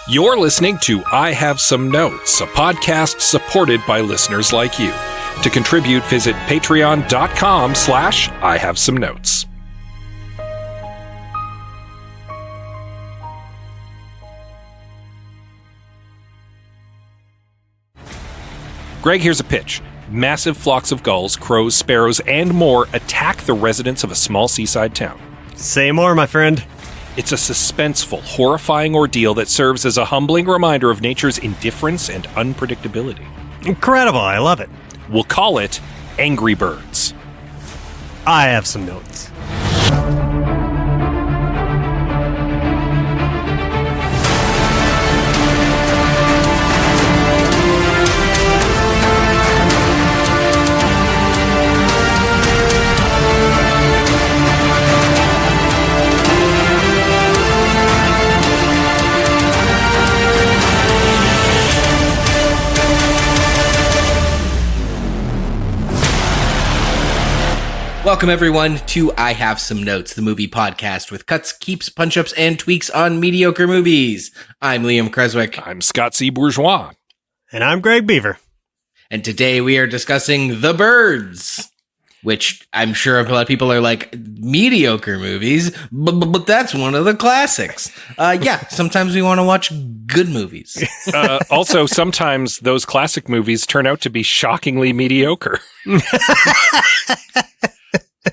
You're listening to I Have Some Notes, a podcast supported by listeners like you. To contribute, visit patreon.com/I Have Some Notes. Greg, here's a pitch. Massive flocks of gulls, crows, sparrows, and more attack the residents of a small seaside town. Say more, my friend. It's a suspenseful, horrifying ordeal that serves as a humbling reminder of nature's indifference and unpredictability. Incredible. I love it. We'll call it Angry Birds. I have some notes. Welcome, everyone, to I Have Some Notes, the movie podcast with cuts, keeps, punch-ups, and tweaks on mediocre movies. I'm Liam Creswick. I'm Scott C. Bourgeois. And I'm Greg Beaver. And today we are discussing The Birds, which I'm sure a lot of people are like, mediocre movies, but that's one of the classics. Sometimes we want to watch good movies. Also, sometimes those classic movies turn out to be shockingly mediocre.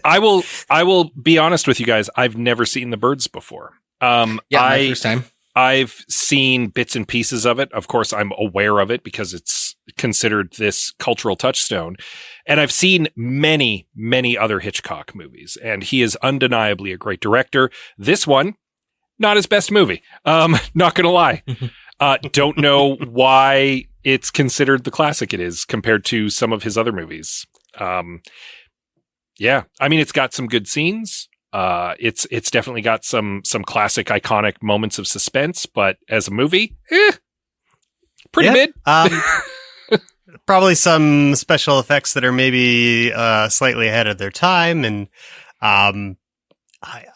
I will be honest with you guys. I've never seen The Birds before. My first time. I've seen bits and pieces of it. Of course, I'm aware of it because it's considered this cultural touchstone. And I've seen many, many other Hitchcock movies, and he is undeniably a great director. This one, not his best movie. Not gonna lie. Don't know why it's considered the classic it is compared to some of his other movies. Yeah, I mean, it's got some good scenes. It's definitely got some classic, iconic moments of suspense. But as a movie, pretty mid. Probably some special effects that are maybe slightly ahead of their time, and I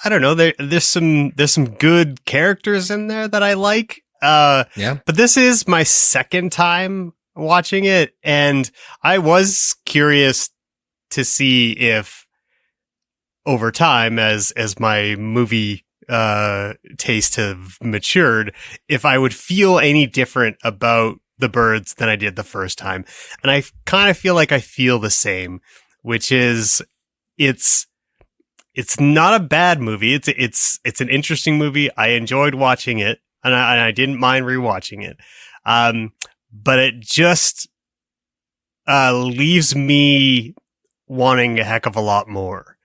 don't know. There's some good characters in there that I like. But this is my second time watching it, and I was curious to see if over time, as my movie taste have matured, if I would feel any different about The Birds than I did the first time. And I kind of feel like I feel the same, which is it's not a bad movie. It's an interesting movie. I enjoyed watching it, and I didn't mind rewatching it. But it just leaves me wanting a heck of a lot more.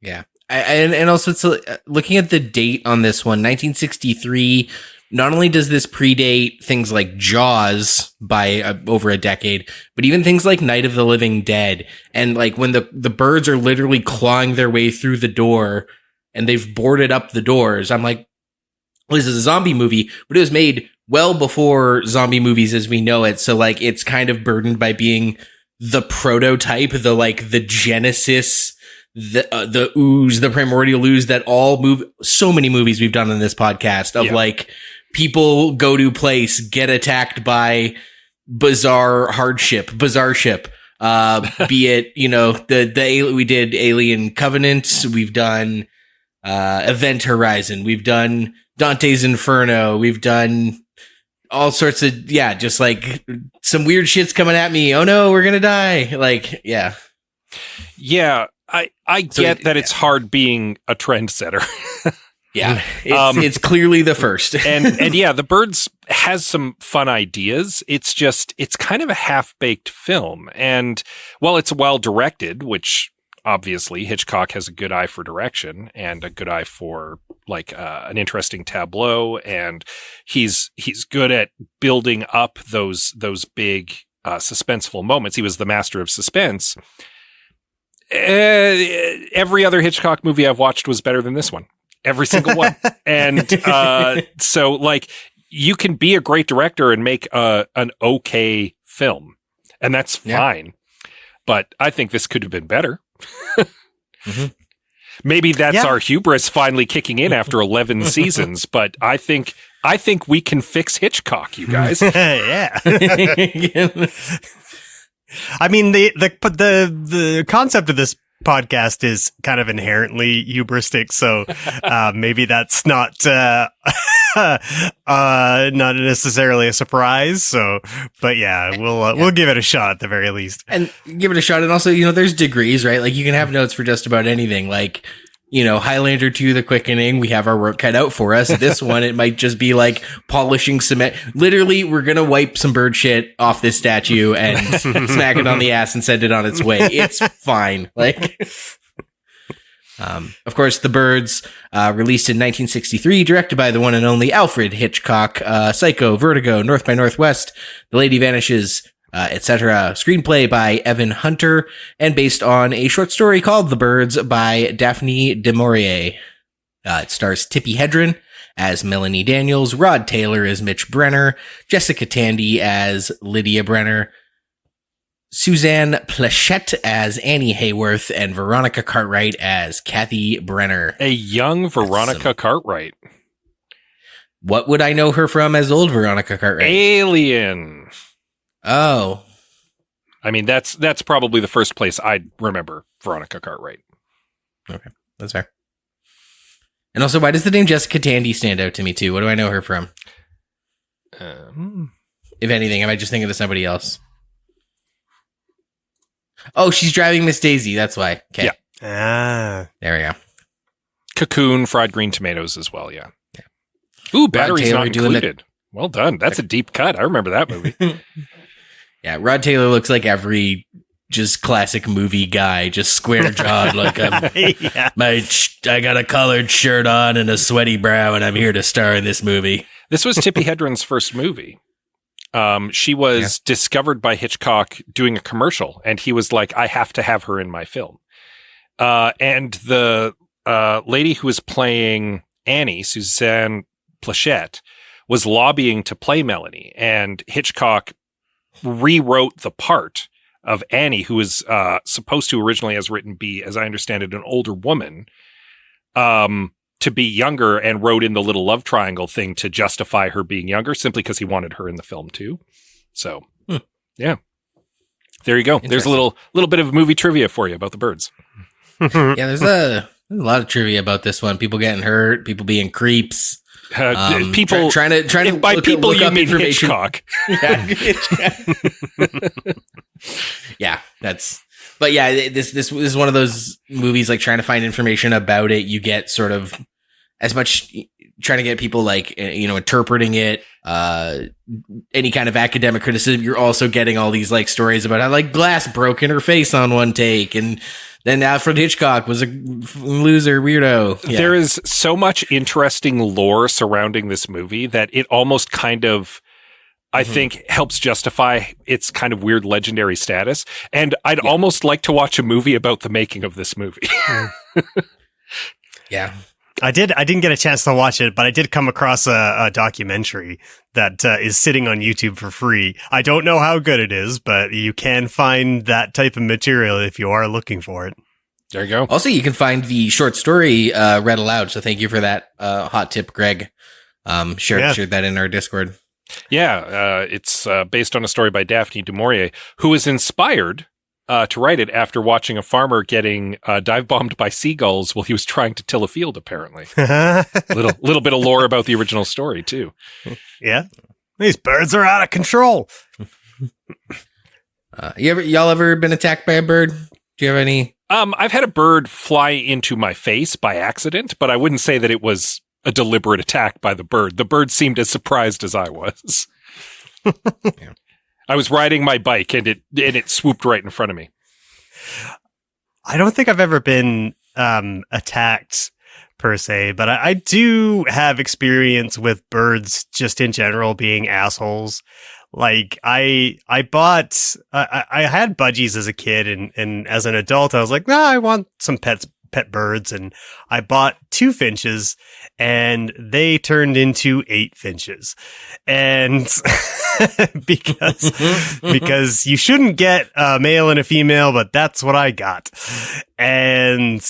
Yeah. And also, it's looking at the date on this one, 1963. Not only does this predate things like Jaws by over a decade, but even things like Night of the Living Dead. And like when the birds are literally clawing their way through the door and they've boarded up the doors, I'm like, well, this is a zombie movie, but it was made well before zombie movies as we know it. So like it's kind of burdened by being the prototype, the genesis, the ooze, the primordial ooze that so many movies we've done on this podcast of like people go to place, get attacked by bizarre ship, be it, we did Alien Covenant, we've done, Event Horizon, we've done Dante's Inferno, we've done all sorts of, just like some weird shit's coming at me. Oh no, we're gonna die. Like, yeah. Yeah, I get that it's hard being a trendsetter. Yeah, it's clearly the first. and yeah, The Birds has some fun ideas. It's kind of a half-baked film. And while it's well directed, which obviously Hitchcock has a good eye for direction and a good eye for like an interesting tableau, and he's good at building up those big suspenseful moments. He was the master of suspense. Every other Hitchcock movie I've watched was better than this one. Every single one. And so like you can be a great director and make an okay film, and that's fine. But I think this could have been better. Mm-hmm. Maybe that's our hubris finally kicking in after 11 seasons, but I think I think we can fix Hitchcock, you guys. Yeah. I mean, the concept of this podcast is kind of inherently hubristic, so maybe that's not not necessarily a surprise. So, but yeah, we'll give it a shot at the very least, and give it a shot. And also, there's degrees, right? Like you can have notes for just about anything. Like, Highlander 2, The Quickening, we have our work cut out for us. This one, it might just be like polishing cement. Literally, we're going to wipe some bird shit off this statue and smack it on the ass and send it on its way. It's fine. Like, of course, The Birds, released in 1963, directed by the one and only Alfred Hitchcock, Psycho, Vertigo, North by Northwest, The Lady Vanishes, etc. Screenplay by Evan Hunter and based on a short story called The Birds by Daphne du Maurier. It stars Tippi Hedren as Melanie Daniels, Rod Taylor as Mitch Brenner, Jessica Tandy as Lydia Brenner, Suzanne Pleshette as Annie Hayworth, and Veronica Cartwright as Kathy Brenner. A young Veronica Cartwright. What would I know her from as old Veronica Cartwright? Alien. Oh. I mean, that's probably the first place I'd remember Veronica Cartwright. Okay, that's fair. And also, why does the name Jessica Tandy stand out to me, too? What do I know her from? If anything, am I just thinking of somebody else? Oh, she's driving Miss Daisy. That's why. Okay. Yeah. There we go. Cocoon, Fried Green Tomatoes as well, yeah. Ooh, batteries not included. Well done. That's a deep cut. I remember that movie. Yeah, Rod Taylor looks like every just classic movie guy, just square jawed, like Yeah. I got a collared shirt on and a sweaty brow, and I'm here to star in this movie. This was Tippi Hedren's first movie. She was discovered by Hitchcock doing a commercial, and he was like, I have to have her in my film. And the lady who was playing Annie, Suzanne Pleshette, was lobbying to play Melanie, and Hitchcock rewrote the part of Annie, who was supposed to originally, as written, be, as I understand it, an older woman, to be younger, and wrote in the little love triangle thing to justify her being younger, simply because he wanted her in the film too. So, yeah, there you go. There's a little bit of movie trivia for you about The Birds. Yeah, there's a lot of trivia about this one. People getting hurt, people being creeps. People trying to by look, people look you up mean information. Hitchcock. Yeah, but yeah, this is one of those movies, like trying to find information about it. You get sort of as much trying to get people like, interpreting it, any kind of academic criticism. You're also getting all these like stories about how like glass broke in her face on one take, and then Alfred Hitchcock was a loser weirdo. Yeah. There is so much interesting lore surrounding this movie that it almost kind of, I think, helps justify its kind of weird legendary status. And I'd almost like to watch a movie about the making of this movie. Yeah. I didn't get a chance to watch it, but I did come across a documentary that is sitting on YouTube for free. I don't know how good it is, but you can find that type of material if you are looking for it. There you go. Also, you can find the short story read aloud. So thank you for that hot tip, Greg. Shared that in our Discord. Yeah, it's based on a story by Daphne du Maurier, who was inspired to write it after watching a farmer getting dive bombed by seagulls while he was trying to till a field, apparently. little bit of lore about the original story, too. Yeah. These birds are out of control. Y'all ever been attacked by a bird? Do you have any? I've had a bird fly into my face by accident, but I wouldn't say that it was a deliberate attack by the bird. The bird seemed as surprised as I was. Yeah. I was riding my bike and it swooped right in front of me. I don't think I've ever been attacked per se, but I do have experience with birds just in general being assholes. Like I had budgies as a kid, and as an adult, I was like, I want some pet birds, and I bought 2 finches, and they turned into 8 finches, and because you shouldn't get a male and a female, but that's what I got, and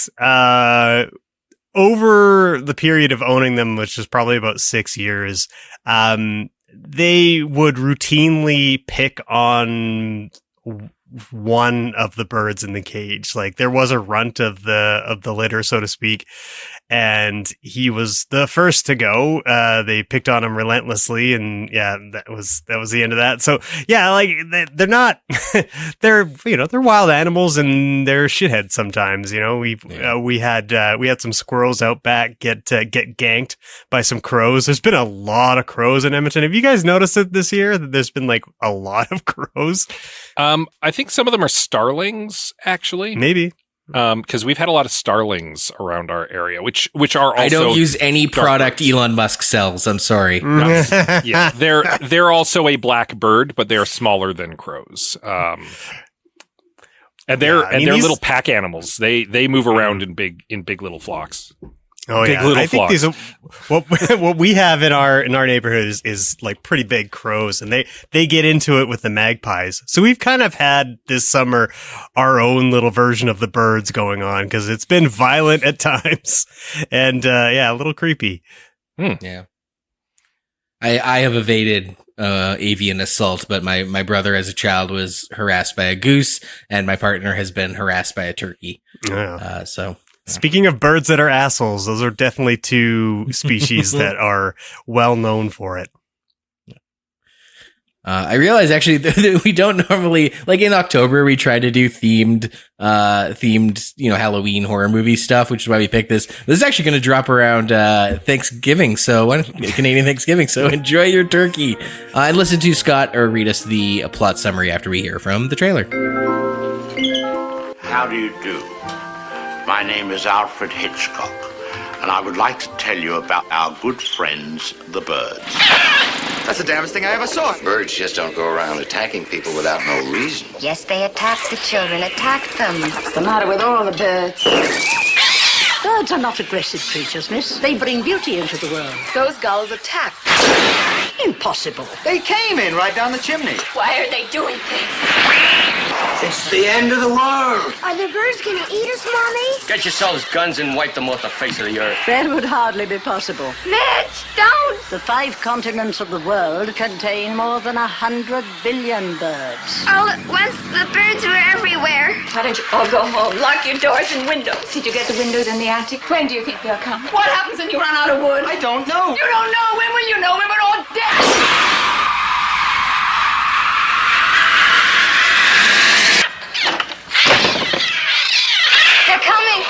over the period of owning them, which is probably about 6 years, they would routinely pick on one of the birds in the cage. Like there was a runt of the litter, so to speak, and he was the first to go. They picked on him relentlessly, and yeah, that was the end of that. So yeah, like they're not, they're wild animals and they're shitheads sometimes. We had some squirrels out back get ganked by some crows. There's been a lot of crows in Edmonton. Have you guys noticed it this year that there's been like a lot of crows? I think some of them are starlings, actually. Maybe. Because we've had a lot of starlings around our area, which are also. I don't use any product birds. Elon Musk sells. I'm sorry. Yeah, they're also a black bird, but they're smaller than crows. And they're little pack animals. They move around in big little flocks. Oh big yeah, little I think flocks. these what we have in our neighborhood is like pretty big crows, and they get into it with the magpies. So we've kind of had this summer our own little version of the birds going on because it's been violent at times, and a little creepy. Yeah, I have evaded avian assault, but my brother as a child was harassed by a goose, and my partner has been harassed by a turkey. Yeah. So. Speaking of birds that are assholes, those are definitely two species that are well known for it. I realize actually that we don't normally, like in October, we try to do themed, Halloween horror movie stuff, which is why we picked this. This is actually going to drop around Thanksgiving, Canadian Thanksgiving. So enjoy your turkey and listen to Scott or read us the plot summary after we hear from the trailer. How do you do? My name is Alfred Hitchcock, and I would like to tell you about our good friends, the birds. That's the damnedest thing I ever saw. Birds just don't go around attacking people without no reason. Yes, they attack the children. Attack them. What's the matter with all the birds? Birds are not aggressive creatures, miss. They bring beauty into the world. Those gulls attack. Impossible. They came in right down the chimney. Why are they doing things? It's the end of the world. Are the birds gonna eat us, Mommy? Get yourselves guns and wipe them off the face of the earth. That would hardly be possible. Mitch, don't! The 5 continents of the world contain more than 100 billion birds. All at once, the birds were everywhere. Why don't you all go home? Lock your doors and windows. Did you get the windows in the attic? When do you think they'll come? What happens when you run out of wood? I don't know. You don't know? When will you know? When we're all dead! They're coming!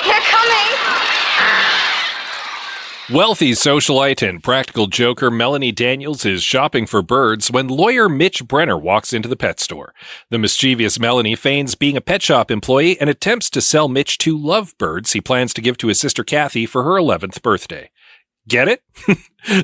Wealthy socialite and practical joker Melanie Daniels is shopping for birds when lawyer Mitch Brenner walks into the pet store. The mischievous Melanie feigns being a pet shop employee and attempts to sell Mitch 2 lovebirds he plans to give to his sister Kathy for her 11th birthday. Get it?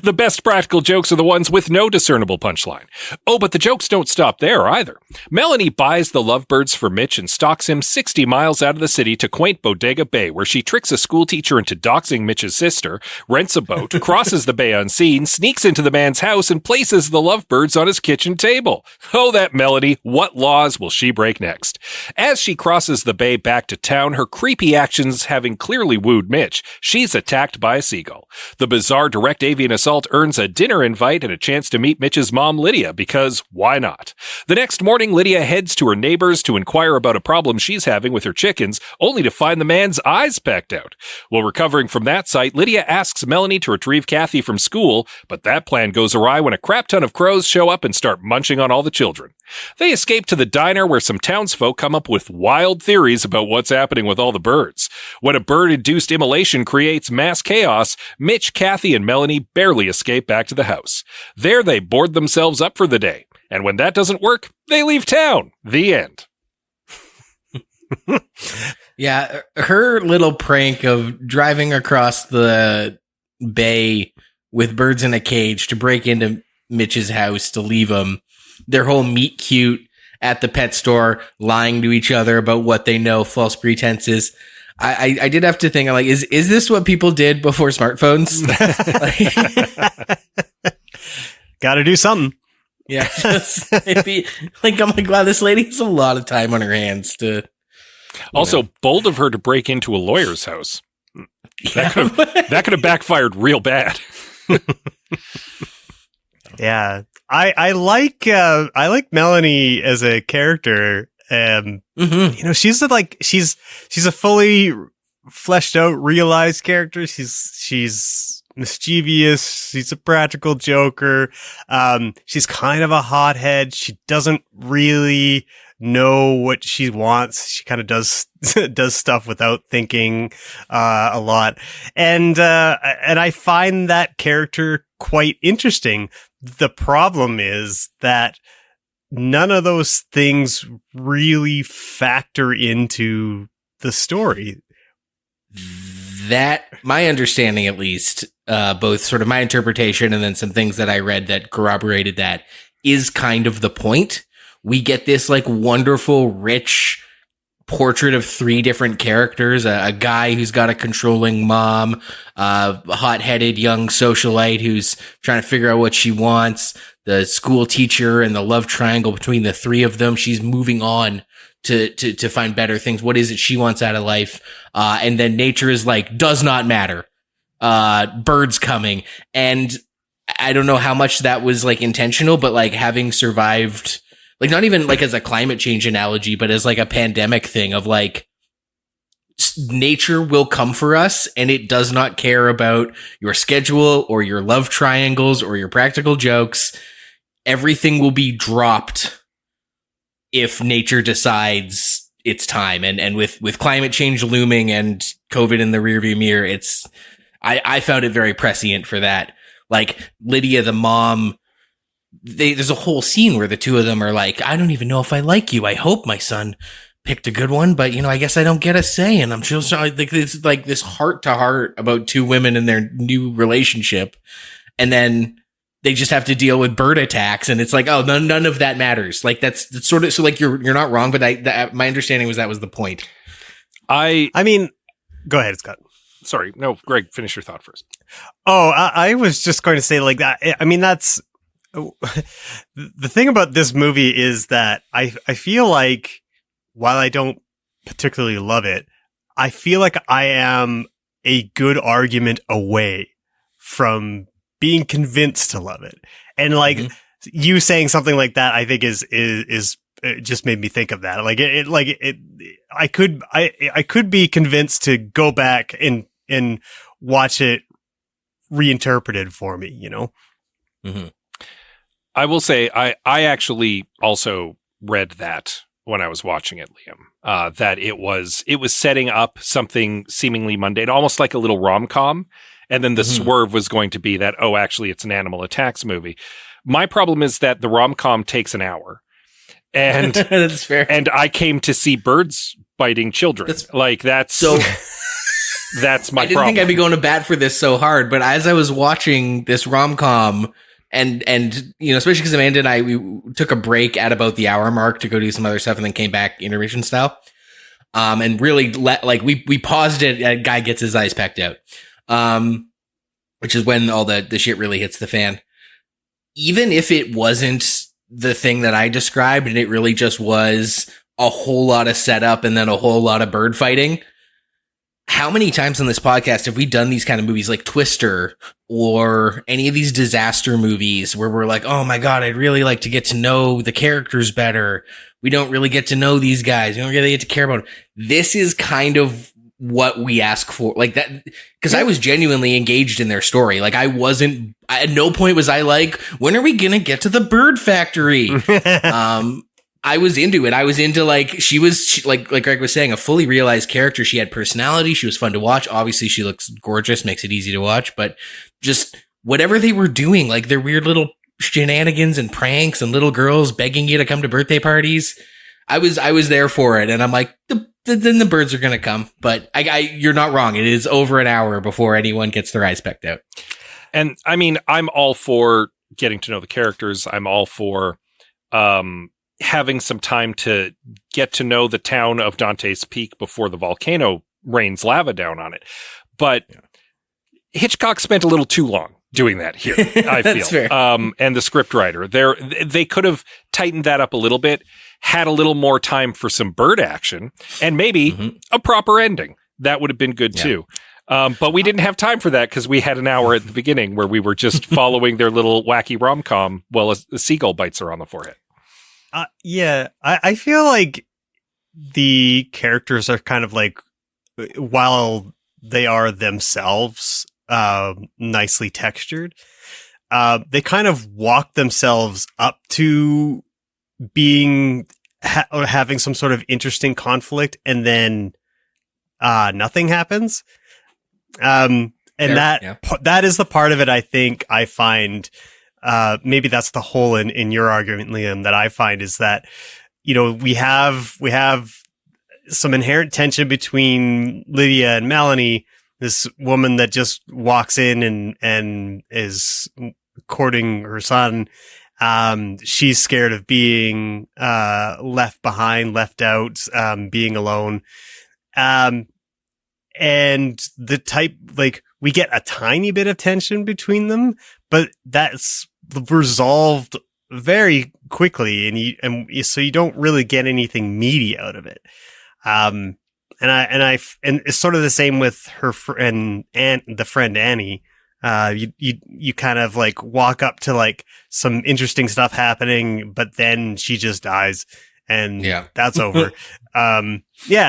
The best practical jokes are the ones with no discernible punchline. Oh, but the jokes don't stop there either. Melanie buys the lovebirds for Mitch and stalks him 60 miles out of the city to quaint Bodega Bay, where she tricks a schoolteacher into doxing Mitch's sister, rents a boat, crosses the bay unseen, sneaks into the man's house, and places the lovebirds on his kitchen table. Oh, that Melanie, what laws will she break next? As she crosses the bay back to town, her creepy actions having clearly wooed Mitch, she's attacked by a seagull. The bizarre direct avian assault earns a dinner invite and a chance to meet Mitch's mom, Lydia, because why not? The next morning, Lydia heads to her neighbor's to inquire about a problem she's having with her chickens, only to find the man's eyes pecked out. While recovering from that sight, Lydia asks Melanie to retrieve Kathy from school, but that plan goes awry when a crap ton of crows show up and start munching on all the children. They escape to the diner where some townsfolk come up with wild theories about what's happening with all the birds. When a bird-induced immolation creates mass chaos, Mitch, Kathy, and Melanie barely escape back to the house. There they board themselves up for the day. And when that doesn't work, they leave town. The end. Yeah, her little prank of driving across the bay with birds in a cage to break into Mitch's house to leave him. Their whole meet cute at the pet store, lying to each other about what they know, false pretenses. I did have to think, I'm like, is this what people did before smartphones? Got to do something. Yeah. I'm like, wow, this lady has a lot of time on her hands to. Also, bold of her to break into a lawyer's house. That could have backfired real bad. Yeah, I like Melanie as a character. You know, she's a fully fleshed out, realized character. She's mischievous. She's a practical joker. She's kind of a hothead. She doesn't really know what she wants. She kind of does stuff without thinking a lot. And I find that character quite interesting. The problem is that none of those things really factor into the story. That, my understanding at least, both sort of my interpretation and then some things that I read that corroborated that, is kind of the point. We get this like wonderful, rich portrait of three different characters, a guy who's got a controlling mom, a hot-headed young socialite who's trying to figure out what she wants, the school teacher, and the love triangle between the three of them. She's moving on to find better things. What is it she wants out of life? And then nature is like, does not matter. Birds coming. And I don't know how much that was like intentional, but like having survived, like not even like as a climate change analogy, but as like a pandemic thing of like, nature will come for us and it does not care about your schedule or your love triangles or your practical jokes. Everything will be dropped if nature decides it's time. And with climate change looming and COVID in the rearview mirror, I found it very prescient for that. Like Lydia, the mom, there's a whole scene where the two of them are like, I don't even know if I like you. I hope my son picked a good one, but you know, I guess I don't get a say. And I'm just like, it's like this heart to heart about two women and their new relationship. And then they just have to deal with bird attacks. And it's like, oh, none of that matters. Like that's sort of, so like you're not wrong, but my understanding was that was the point. I mean, go ahead, Scott. Sorry. No, Greg, finish your thought first. Oh, I was just going to say like that. I mean, that's the thing about this movie is that I feel like while I don't particularly love it, I feel like I am a good argument away from being convinced to love it. And like you saying something like that, I think is it just made me think of that. Like I could be convinced to go back and watch it reinterpreted for me, you know? Mm-hmm. I will say I actually also read that when I was watching it, Liam, that it was setting up something seemingly mundane, almost like a little rom-com. And then the swerve was going to be that, oh, actually, it's an animal attacks movie. My problem is that the rom-com takes an hour. And that's fair. And I came to see birds biting children. That's my I didn't think I'd be going to bat for this so hard, but as I was watching this rom-com, and you know, especially because Amanda and I, we took a break at about the hour mark to go do some other stuff and then came back intermission style. And really we paused it and guy gets his eyes pecked out. Which is when all the shit really hits the fan. Even if it wasn't the thing that I described and it really just was a whole lot of setup and then a whole lot of bird fighting, how many times on this podcast have we done these kind of movies like Twister or any of these disaster movies where we're like, oh my God, I'd really like to get to know the characters better. We don't really get to know these guys. We don't really get to care about them. This is kind of what we ask for, like that, because I was genuinely engaged in their story. Like at no point was I like, when are we gonna get to the bird factory? I was into it. I was into like, she like Greg was saying, a fully realized character. She had personality. She was fun to watch. Obviously she looks gorgeous, makes it easy to watch, but just whatever they were doing, like their weird little shenanigans and pranks and little girls begging you to come to birthday parties. I was there for it. And I'm like, then the birds are going to come, but you're not wrong. It is over an hour before anyone gets their eyes pecked out. And I mean, I'm all for getting to know the characters. I'm all for, having some time to get to know the town of Dante's Peak before the volcano rains lava down on it. But Hitchcock spent a little too long doing that here, I feel. Fair. And the scriptwriter, they could have tightened that up a little bit, had a little more time for some bird action, and maybe a proper ending. That would have been good too. But we didn't have time for that because we had an hour at the beginning where we were just following their little wacky rom-com while a seagull bites her on the forehead. Yeah, I feel like the characters are kind of like, while they are themselves nicely textured, they kind of walk themselves up to being having some sort of interesting conflict, and then nothing happens. And that is the part of it I think I find, maybe that's the hole in your argument, Liam, that I find is that, you know, we have some inherent tension between Lydia and Melanie, this woman that just walks in and is courting her son. She's scared of being left behind, left out, being alone. And the type, like, we get a tiny bit of tension between them, but that's resolved very quickly, and so you don't really get anything meaty out of it. And it's sort of the same with her friend and the friend Annie. You kind of like walk up to like some interesting stuff happening, but then she just dies, and that's over.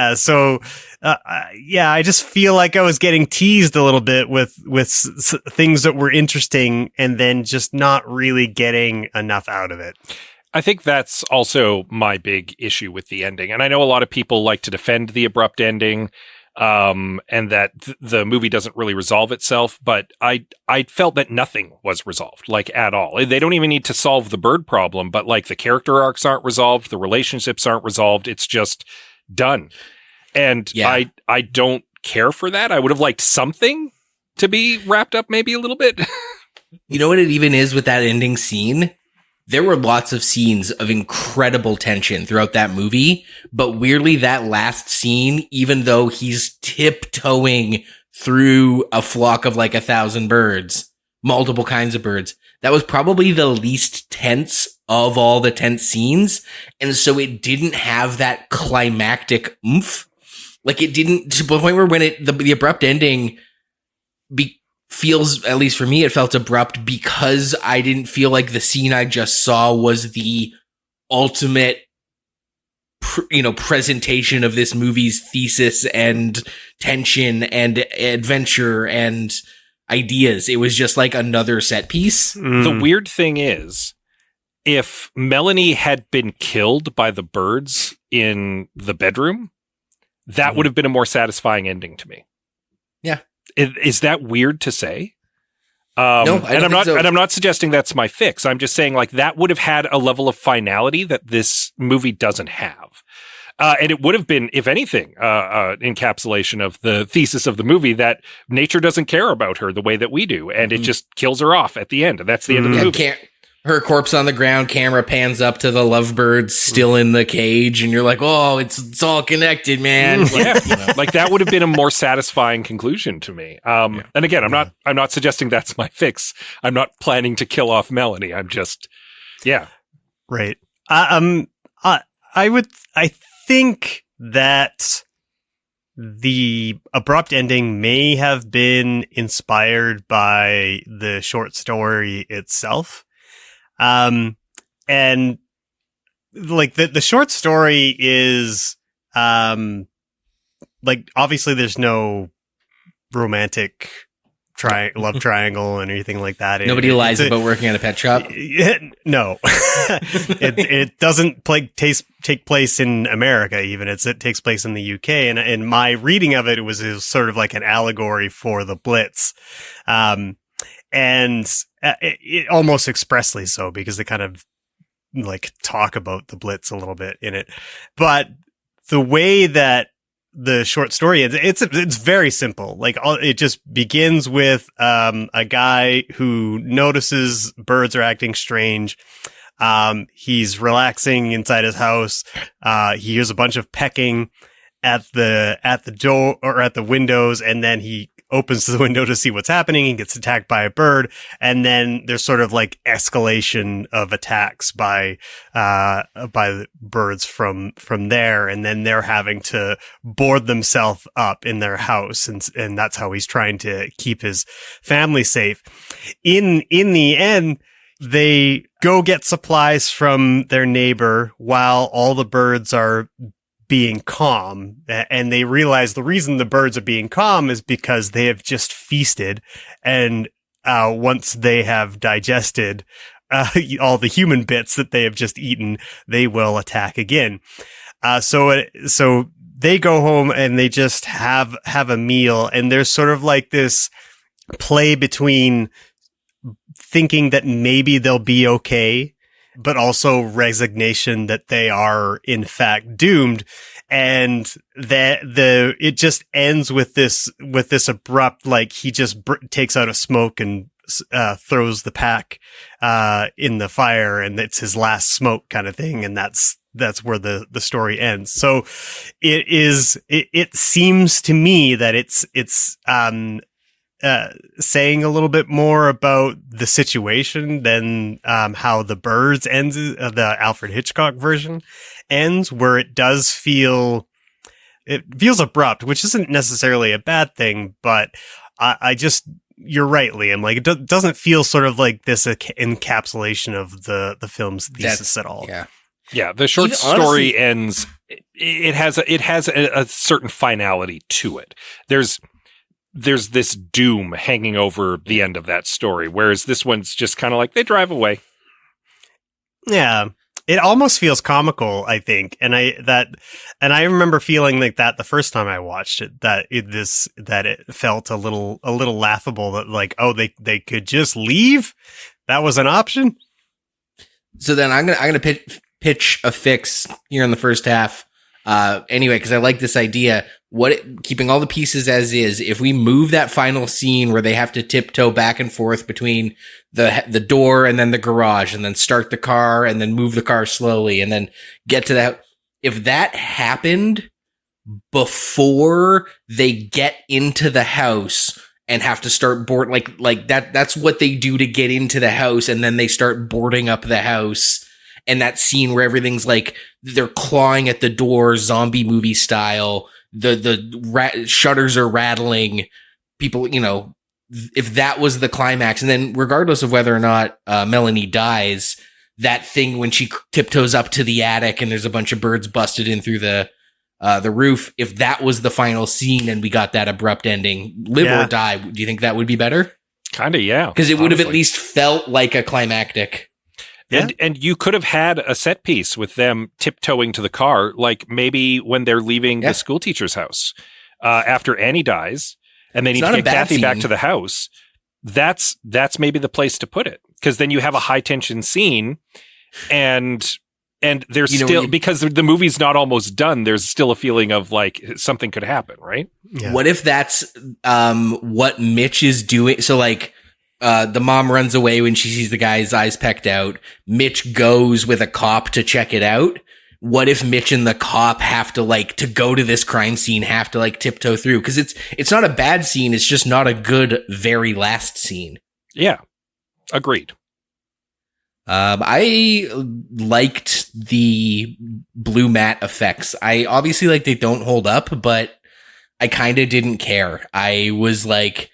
So I just feel like I was getting teased a little bit with things that were interesting, and then just not really getting enough out of it. I think that's also my big issue with the ending. And I know a lot of people like to defend the abrupt ending, and that the movie doesn't really resolve itself, but I felt that nothing was resolved, like, at all. They don't even need to solve the bird problem, but like the character arcs aren't resolved, the relationships aren't resolved. It's just done. And I don't care for that. I would have liked something to be wrapped up maybe a little bit. You know what it even is with that ending scene? There were lots of scenes of incredible tension throughout that movie, but weirdly, that last scene, even though he's tiptoeing through a flock of like 1,000 birds, multiple kinds of birds, that was probably the least tense of all the tense scenes. And so it didn't have that climactic oomph. Like, it didn't, to the point where when the abrupt ending feels, at least for me, it felt abrupt because I didn't feel like the scene I just saw was the ultimate, presentation of this movie's thesis and tension and adventure and ideas. It was just like another set piece. The weird thing is, if Melanie had been killed by the birds in the bedroom, that would have been a more satisfying ending to me. Yeah. Is that weird to say? No, I don't think so. And I'm not suggesting that's my fix. I'm just saying, like, that would have had a level of finality that this movie doesn't have. And it would have been, if anything, encapsulation of the thesis of the movie that nature doesn't care about her the way that we do, and it just kills her off at the end. And that's the end of the movie. Her corpse on the ground, camera pans up to the lovebirds still in the cage, and you're like, oh, it's all connected, man. Like, that would have been a more satisfying conclusion to me. And again, I'm not suggesting that's my fix. I'm not planning to kill off Melanie. I'm just, right. I think that the abrupt ending may have been inspired by the short story itself. And like the short story is, like, obviously there's no romantic love triangle and anything like that. Nobody lies about working at a pet shop. No, it doesn't take place in America. Even it takes place in the UK. And in my reading of it, it was sort of like an allegory for the Blitz. And it almost expressly so, because they kind of like talk about the Blitz a little bit in it. But the way that the short story is, it's very simple. Like, it just begins with a guy who notices birds are acting strange. He's relaxing inside his house. He hears a bunch of pecking at the door or at the windows, and then he opens the window to see what's happening. He gets attacked by a bird. And then there's sort of like escalation of attacks by the birds from there. And then they're having to board themselves up in their house. And that's how he's trying to keep his family safe. In the end, they go get supplies from their neighbor while all the birds are being calm, and they realize the reason the birds are being calm is because they have just feasted, and once they have digested all the human bits that they have just eaten, they will attack again. So they go home and they just have a meal, and there's sort of like this play between thinking that maybe they'll be okay, but also resignation that they are in fact doomed, and that it just ends with this abrupt, like he just takes out a smoke and throws the pack in the fire, and it's his last smoke kind of thing, and that's where the story ends. So it seems to me that it's saying a little bit more about the situation than how the birds ends, the Alfred Hitchcock version ends, where it feels abrupt, which isn't necessarily a bad thing, but I just, you're right, Liam, like it doesn't feel sort of like this encapsulation of the film's thesis at all. Yeah, the short story ends. It has a certain finality to it. There's this doom hanging over the end of that story, whereas this one's just kind of like they drive away. Yeah, it almost feels comical, I think, and I remember feeling like that the first time I watched it. That it felt a little laughable. That like, oh, they could just leave. That was an option. So then I'm gonna pitch a fix here in the first half. Anyway, because I like this idea. Keeping all the pieces as is, if we move that final scene where they have to tiptoe back and forth between the door and then the garage, and then start the car and then move the car slowly and then get to that. If that happened before they get into the house and have to start board, like that's what they do to get into the house, and then they start boarding up the house. And that scene where everything's like they're clawing at the door, zombie movie style. The shutters are rattling. People, if that was the climax, and then regardless of whether or not Melanie dies, that thing when she tiptoes up to the attic and there's a bunch of birds busted in through the roof. If that was the final scene and we got that abrupt ending, live or die, do you think that would be better? Kind of, yeah. Because it would have at least felt like a climactic. Yeah. And you could have had a set piece with them tiptoeing to the car, like maybe when they're leaving the school teacher's house after Annie dies, and they need to get Kathy back to the house. That's maybe the place to put it, because then you have a high tension scene, and there's still, because the movie's not almost done, there's still a feeling of like something could happen, right? Yeah. What if that's what Mitch is doing? So like. The mom runs away when she sees the guy's eyes pecked out. Mitch goes with a cop to check it out. What if Mitch and the cop have to go to this crime scene, have to tiptoe through? Cause it's not a bad scene. It's just not a good, very last scene. Yeah. Agreed. I liked the blue matte effects. I obviously they don't hold up, but I kind of didn't care. I was like,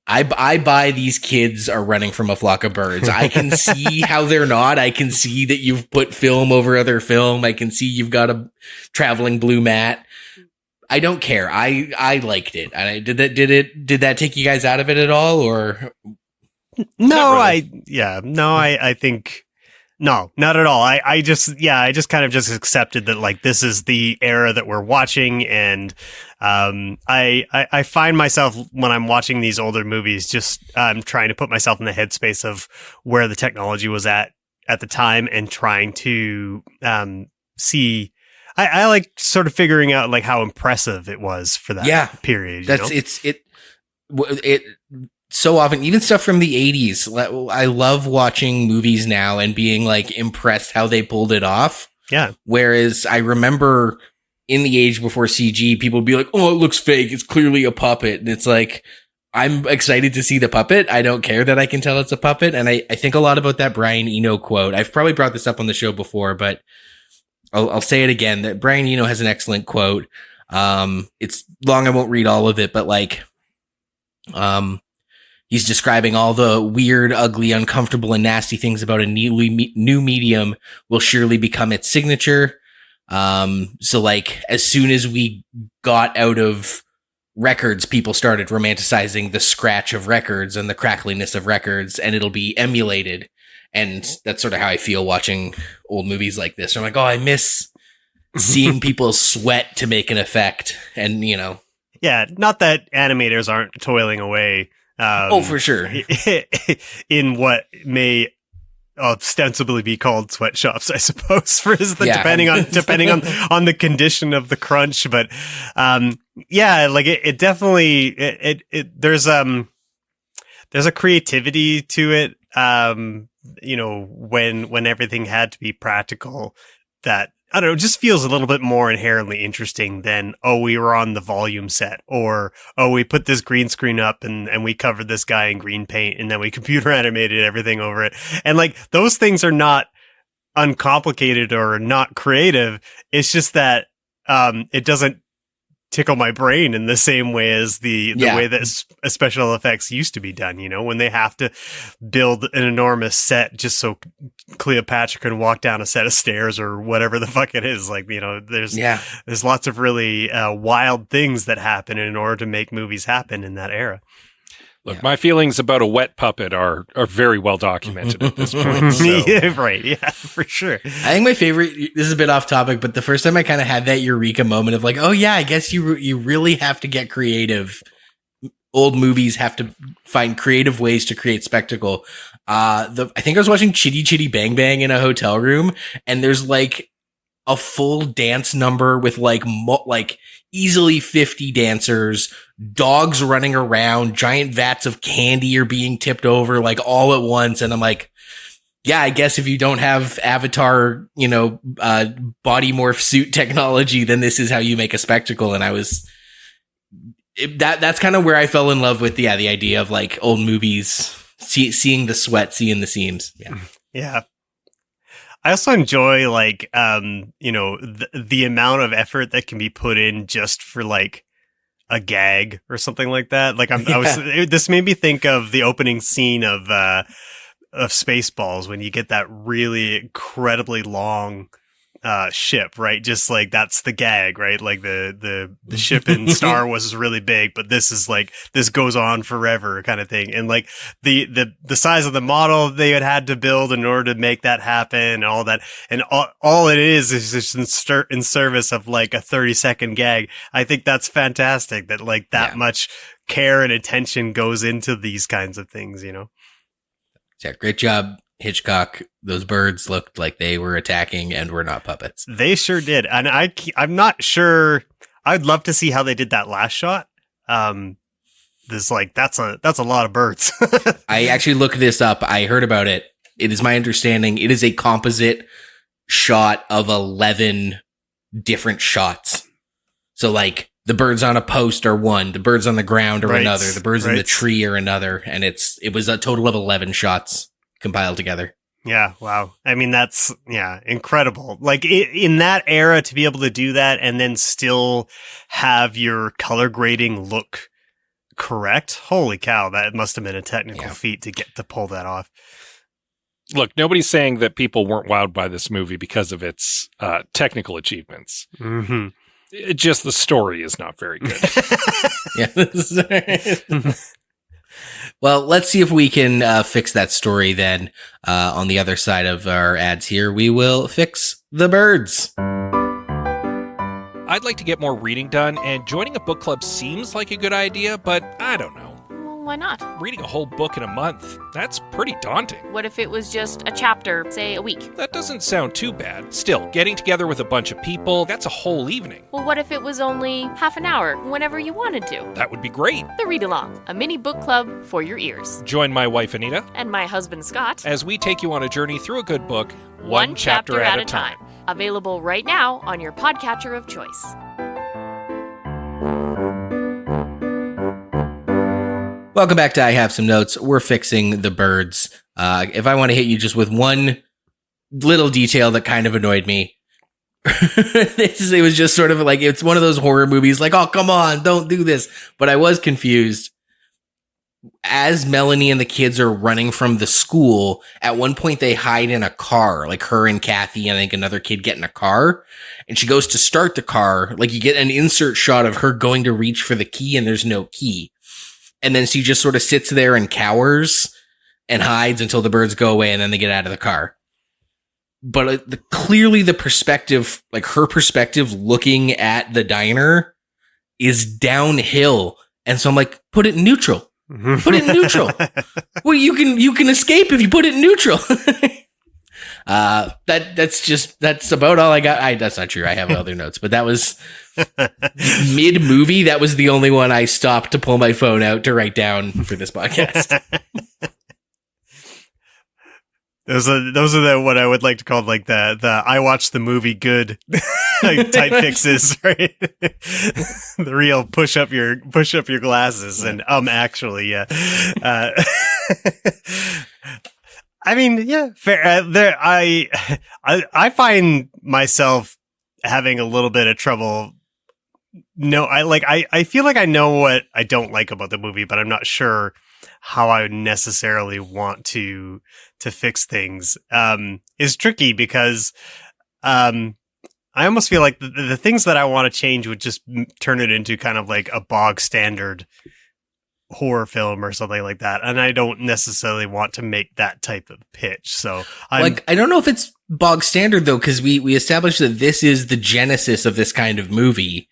I buy these kids are running from a flock of birds. I can see how they're not. I can see that you've put film over other film. I can see you've got a traveling blue matte. I don't care. I liked it. Did that take you guys out of it at all, or? No, really. I think no, not at all. I just kind of just accepted that this is the era that we're watching, and I find myself when I'm watching these older movies just trying to put myself in the headspace of where the technology was at the time, and trying to see. I like sort of figuring out how impressive it was for that period. It so often, even stuff from the 80s. I love watching movies now and being impressed how they pulled it off. Yeah. Whereas I remember in the age before CG, people would be like, oh, it looks fake. It's clearly a puppet. And it's like, I'm excited to see the puppet. I don't care that I can tell it's a puppet. And I think a lot about that Brian Eno quote. I've probably brought this up on the show before, but I'll say it again, that Brian Eno has an excellent quote. It's long. I won't read all of it, but like, he's describing all the weird, ugly, uncomfortable, and nasty things about a new medium will surely become its signature. So like, as soon as we got out of records, people started romanticizing the scratch of records and the crackliness of records, and it'll be emulated. And that's sort of how I feel watching old movies like this. I'm like, oh, I miss seeing people sweat to make an effect. And, you know. Yeah, not that animators aren't toiling away. For sure. In what may ostensibly be called sweatshops, I suppose, depending on the condition of the crunch. But yeah, like it definitely there's a creativity to it. You know, when everything had to be practical, that I don't know, it just feels a little bit more inherently interesting than, oh, we were on the volume set, or, oh, we put this green screen up and we covered this guy in green paint and then we computer animated everything over it. And like, those things are not uncomplicated or not creative. It's just that, it doesn't tickle my brain in the same way as the way that special effects used to be done, you know, when they have to build an enormous set just so Cleopatra can walk down a set of stairs or whatever the fuck it is. Like, you know, there's lots of really wild things that happen in order to make movies happen in that era. Look, my feelings about a wet puppet are very well documented at this point. So. Yeah, right. Yeah, for sure. I think my favorite, this is a bit off topic, but the first time I kind of had that eureka moment of like, oh yeah, I guess you really have to get creative. Old movies have to find creative ways to create spectacle. I think I was watching Chitty Chitty Bang Bang in a hotel room, and there's like a full dance number with like easily 50 dancers, dogs running around, giant vats of candy are being tipped over like all at once. And I'm like, yeah, I guess if you don't have Avatar, you know, body morph suit technology, then this is how you make a spectacle. And that's kind of where I fell in love with the idea of like old movies, seeing the sweat, seeing the seams. Yeah. Yeah. I also enjoy like, you know, the amount of effort that can be put in just for like a gag or something like that. Like this made me think of the opening scene of Spaceballs when you get that really incredibly long ship, right? Just like that's the gag, right? Like the ship in Star Wars is really big, but this is like this goes on forever kind of thing. And like the size of the model they had to build in order to make that happen and all that, and all it is just in service of like a 30-second gag. I think that's fantastic that like that much care and attention goes into these kinds of things, you know. Yeah, great job, Hitchcock. Those birds looked like they were attacking and were not puppets. They sure did. And I'm not sure. I'd love to see how they did that last shot. This like, that's a lot of birds. I actually looked this up. I heard about it. It is my understanding. It is a composite shot of 11 different shots. So like the birds on a post are one, the birds on the ground are another, the birds in the tree are another. And it was a total of 11 shots compiled together. Yeah. Wow. I mean, that's incredible. Like in that era to be able to do that and then still have your color grading look correct. Holy cow. That must have been a technical feat to get to pull that off. Look, nobody's saying that people weren't wowed by this movie because of its technical achievements. Mm-hmm. Just the story is not very good. Well, let's see if we can fix that story then. On the other side of our ads here, we will fix the birds. I'd like to get more reading done, and joining a book club seems like a good idea, but I don't know. Why not? Reading a whole book in a month, that's pretty daunting. What if it was just a chapter, say a week? That doesn't sound too bad. Still, getting together with a bunch of people, that's a whole evening. Well, what if it was only half an hour, whenever you wanted to? That would be great. The Read Along, a mini book club for your ears. Join my wife Anita and my husband Scott as we take you on a journey through a good book, one chapter at a time. Available right now on your podcatcher of choice. Welcome back to I Have Some Notes. We're fixing the birds. If I want to hit you just with one little detail that kind of annoyed me, it was just sort of like, it's one of those horror movies like, oh, come on, don't do this. But I was confused. As Melanie and the kids are running from the school, at one point they hide in a car, like her and Kathy and I think another kid get in a car, and she goes to start the car. Like you get an insert shot of her going to reach for the key and there's no key. And then she just sort of sits there and cowers and hides until the birds go away and then they get out of the car. But clearly the perspective, like her perspective looking at the diner is downhill. And so I'm like, put it in neutral. Put it in neutral. Well, you can escape if you put it in neutral. That's about all I got. That's not true. I have other notes, but that was mid movie. That was the only one I stopped to pull my phone out to write down for this podcast. Those are the what I would like to call like the I watched the movie good like type fixes, right? The real push up your glasses and actually yeah. I mean, yeah, fair. I find myself having a little bit of trouble. No, I feel like I know what I don't like about the movie, but I'm not sure how I would necessarily want to fix things. Is tricky because I almost feel like the things that I want to change would just turn it into kind of like a bog standard horror film or something like that, and I don't necessarily want to make that type of pitch. So I don't know if it's bog standard though, because we established that this is the genesis of this kind of movie.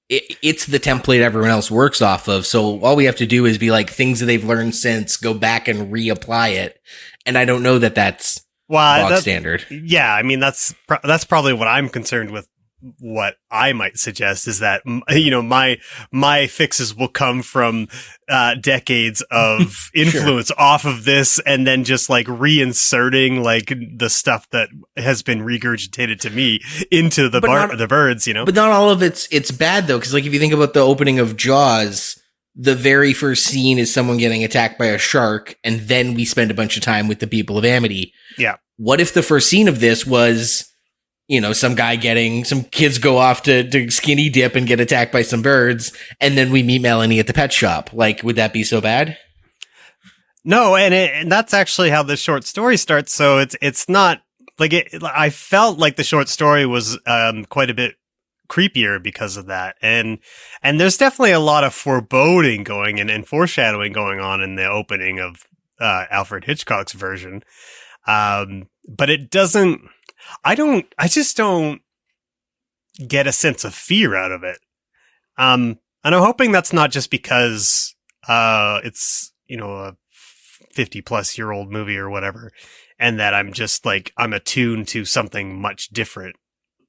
It's the template everyone else works off of. So all we have to do is be like things that they've learned since, go back and reapply it. And I don't know that that's bog standard. Yeah, I mean that's probably what I'm concerned with. What I might suggest is that, you know, my fixes will come from decades of influence off of this, and then just like reinserting like the stuff that has been regurgitated to me into the birds, you know. But not all of it's bad though, because like if you think about the opening of Jaws, the very first scene is someone getting attacked by a shark, and then we spend a bunch of time with the people of Amity. Yeah. What if the first scene of this was, you know, some kids go off to skinny dip and get attacked by some birds, and then we meet Melanie at the pet shop? Like, would that be so bad? No, and that's actually how the short story starts. So it's not like I felt like the short story was quite a bit creepier because of that, and there's definitely a lot of foreboding going and foreshadowing going on in the opening of Alfred Hitchcock's version, but it doesn't. I just don't get a sense of fear out of it. And I'm hoping that's not just because, it's, you know, a 50-plus-year-old movie or whatever, and that I'm just like, I'm attuned to something much different.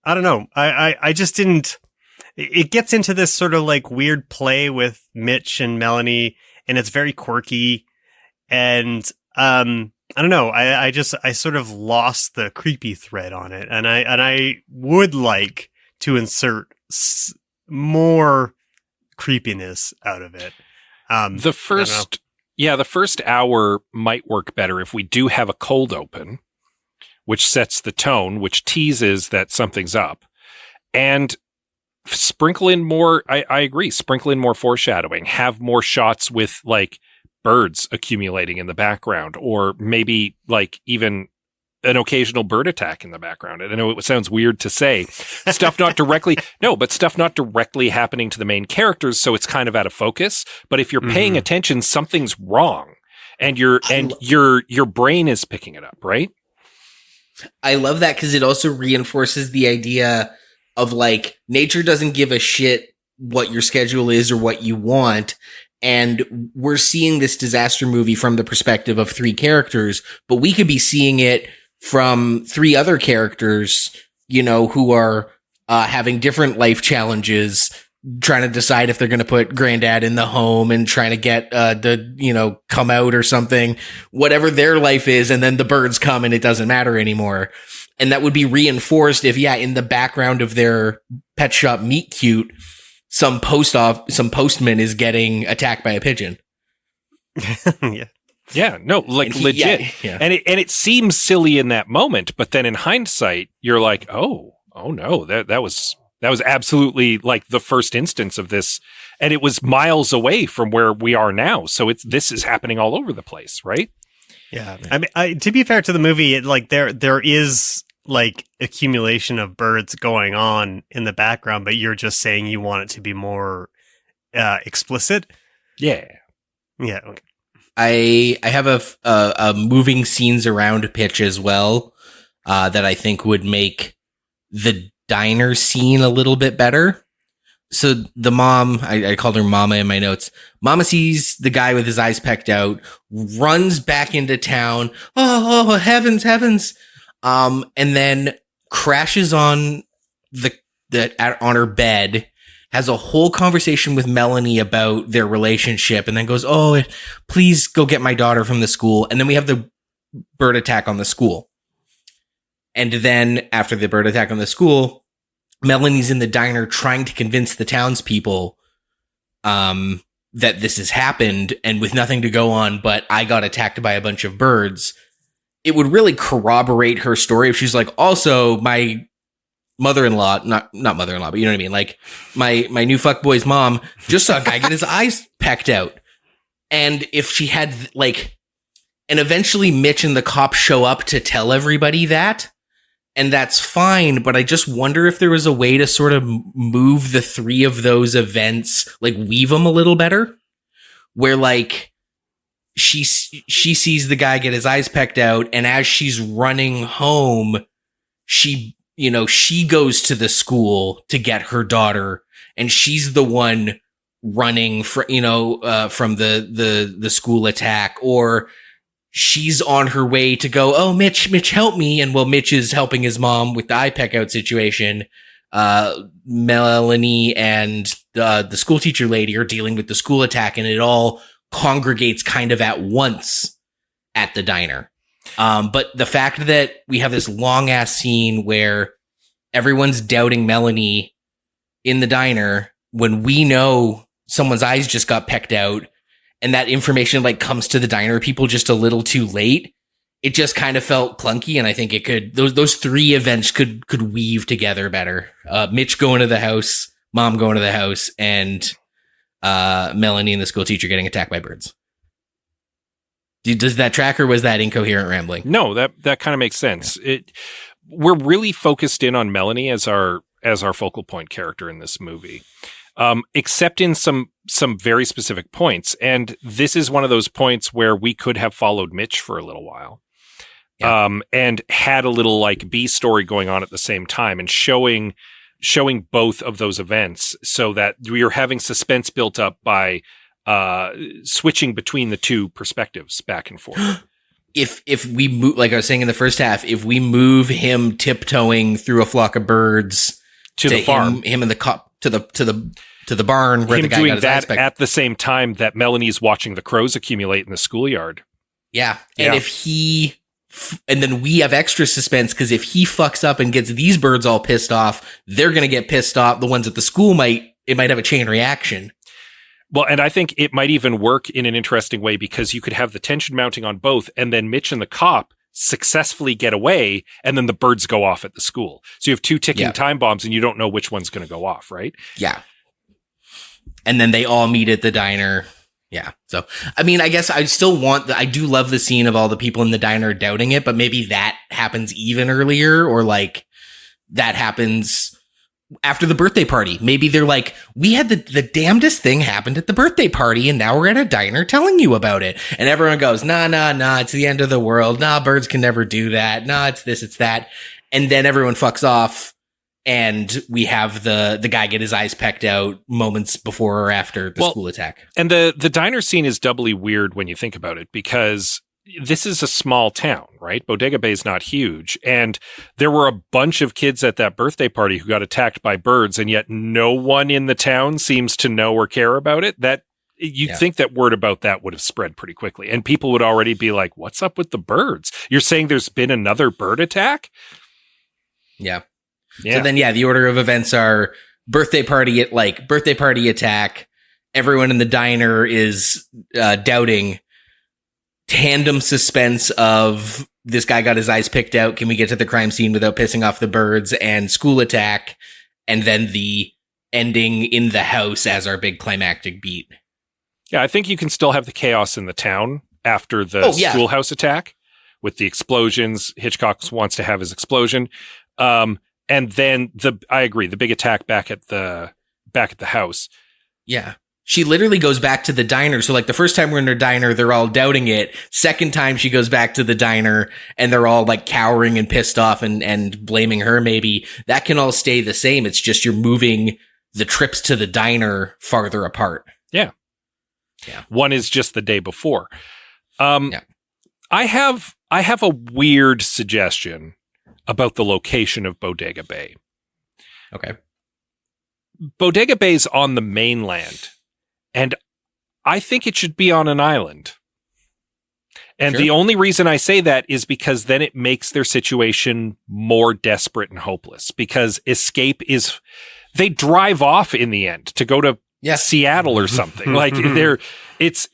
I don't know. I just didn't, it gets into this sort of like weird play with Mitch and Melanie, and it's very quirky. And, I don't know. I sort of lost the creepy thread on it, and I would like to insert more creepiness out of it. The first hour might work better if we do have a cold open, which sets the tone, which teases that something's up, and sprinkle in more. I agree. Sprinkle in more foreshadowing. Have more shots with like birds accumulating in the background, or maybe like even an occasional bird attack in the background. I know it sounds weird to say stuff not directly happening to the main characters, so it's kind of out of focus. But if you're paying attention, something's wrong, and your brain is picking it up, right? I love that because it also reinforces the idea of like nature doesn't give a shit what your schedule is or what you want. And we're seeing this disaster movie from the perspective of three characters, but we could be seeing it from three other characters, you know, who are having different life challenges, trying to decide if they're going to put granddad in the home and trying to get come out or something, whatever their life is. And then the birds come and it doesn't matter anymore. And that would be reinforced if, in the background of their pet shop meet cute, some postman is getting attacked by a pigeon. Yeah. Yeah, no, like legit. Yeah. And it seems silly in that moment, but then in hindsight, you're like, oh no, that was absolutely like the first instance of this, and it was miles away from where we are now. So this is happening all over the place, right? Yeah. I mean, to be fair to the movie, there is like accumulation of birds going on in the background, but you're just saying you want it to be more explicit. Yeah. Yeah. Okay. I have a moving scenes around pitch as well that I think would make the diner scene a little bit better. So the mom, I called her Mama in my notes. Mama sees the guy with his eyes pecked out, runs back into town. Oh, heavens. And then crashes on on her bed, has a whole conversation with Melanie about their relationship, and then goes, oh, please go get my daughter from the school. And then we have the bird attack on the school. And then after the bird attack on the school, Melanie's in the diner trying to convince the townspeople that this has happened, and with nothing to go on, but I got attacked by a bunch of birds. It would really corroborate her story if she's like, also my mother-in-law, not mother-in-law, but you know what I mean? Like my new fuckboy's mom just saw a guy get his eyes pecked out. And if she had and eventually Mitch and the cops show up to tell everybody that, and that's fine, but I just wonder if there was a way to sort of move the three of those events, weave them a little better, where she sees the guy get his eyes pecked out, and as she's running home, she goes to the school to get her daughter, and she's the one running from the school attack, or she's on her way to go, oh, Mitch, help me. And while Mitch is helping his mom with the eye peck out situation, Melanie and the school teacher lady are dealing with the school attack, and it all congregates kind of at once at the diner. But the fact that we have this long ass scene where everyone's doubting Melanie in the diner when we know someone's eyes just got pecked out, and that information comes to the diner people just a little too late, it just kind of felt clunky. And I think it could, those three events could weave together better. Mitch going to the house, mom going to the house, and Melanie and the school teacher getting attacked by birds. Does that track, or was that incoherent rambling? No, that kind of makes sense. We're really focused in on Melanie as our focal point character in this movie, except in some very specific points. And this is one of those points where we could have followed Mitch for a little while, and had a little B story going on at the same time, and showing both of those events, so that we are having suspense built up by switching between the two perspectives back and forth. If we move, like I was saying in the first half, if we move him tiptoeing through a flock of birds to the farm, him and the cop to the barn where the guy doing got his that eyes pecked. at the same time that Melanie's watching the crows accumulate in the schoolyard. Yeah, and if he, and then we have extra suspense because if he fucks up and gets these birds all pissed off, they're gonna get pissed off. The ones at the school might have a chain reaction. Well, and I think it might even work in an interesting way because you could have the tension mounting on both, and then Mitch and the cop successfully get away, and then the birds go off at the school. So you have two ticking time bombs, and you don't know which one's going to go off, right? Yeah. And then they all meet at the diner. Yeah. So, I mean, I guess I still I do love the scene of all the people in the diner doubting it, but maybe that happens even earlier, or that happens after the birthday party. Maybe they're like, we had the damnedest thing happened at the birthday party, and now we're at a diner telling you about it. And everyone goes, nah, it's the end of the world. Nah, birds can never do that. Nah, it's this, it's that. And then everyone fucks off, and we have the guy get his eyes pecked out moments before or after the school attack. And the diner scene is doubly weird when you think about it, because this is a small town, right? Bodega Bay is not huge. And there were a bunch of kids at that birthday party who got attacked by birds, and yet no one in the town seems to know or care about it. That you'd think that word about that would have spread pretty quickly, and people would already be like, what's up with the birds? You're saying there's been another bird attack? Yeah. Yeah. So then, the order of events are birthday party attack. Everyone in the diner is doubting. Tandem suspense of this guy got his eyes picked out. Can we get to the crime scene without pissing off the birds? And school attack. And then the ending in the house as our big climactic beat. Yeah, I think you can still have the chaos in the town after the schoolhouse attack with the explosions. Hitchcock wants to have his explosion. And then I agree, the big attack back at the house. Yeah. She literally goes back to the diner. So like the first time we're in her diner, they're all doubting it. Second time she goes back to the diner and they're all like cowering and pissed off and blaming her maybe. That can all stay the same. It's just you're moving the trips to the diner farther apart. Yeah. Yeah. One is just the day before. I have a weird suggestion about the location of Bodega Bay. Okay. Bodega Bay's on the mainland, and I think it should be on an island. And the only reason I say that is because then it makes their situation more desperate and hopeless, because escape is, they drive off in the end to go to Seattle or something. Like it's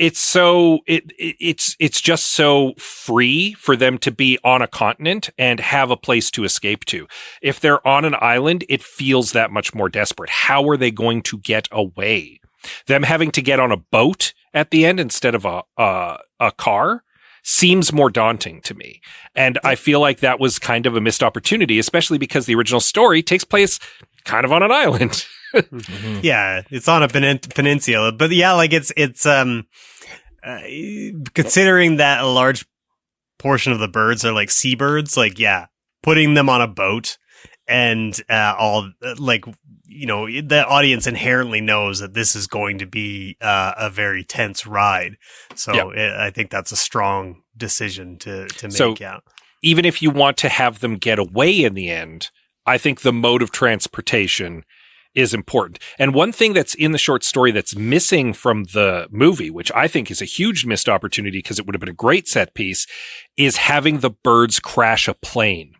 just so free for them to be on a continent and have a place to escape to. If they're on an island, it feels that much more desperate. How are they going to get away? Them having to get on a boat at the end instead of a car seems more daunting to me. And I feel like that was kind of a missed opportunity, especially because the original story takes place kind of on an island. Yeah, it's on a peninsula, but like it's considering that a large portion of the birds are like seabirds, like putting them on a boat and the audience inherently knows that this is going to be a very tense ride. So I think that's a strong decision to make. So even if you want to have them get away in the end, I think the mode of transportation is important. And one thing that's in the short story that's missing from the movie, which I think is a huge missed opportunity because it would have been a great set piece, is having the birds crash a plane.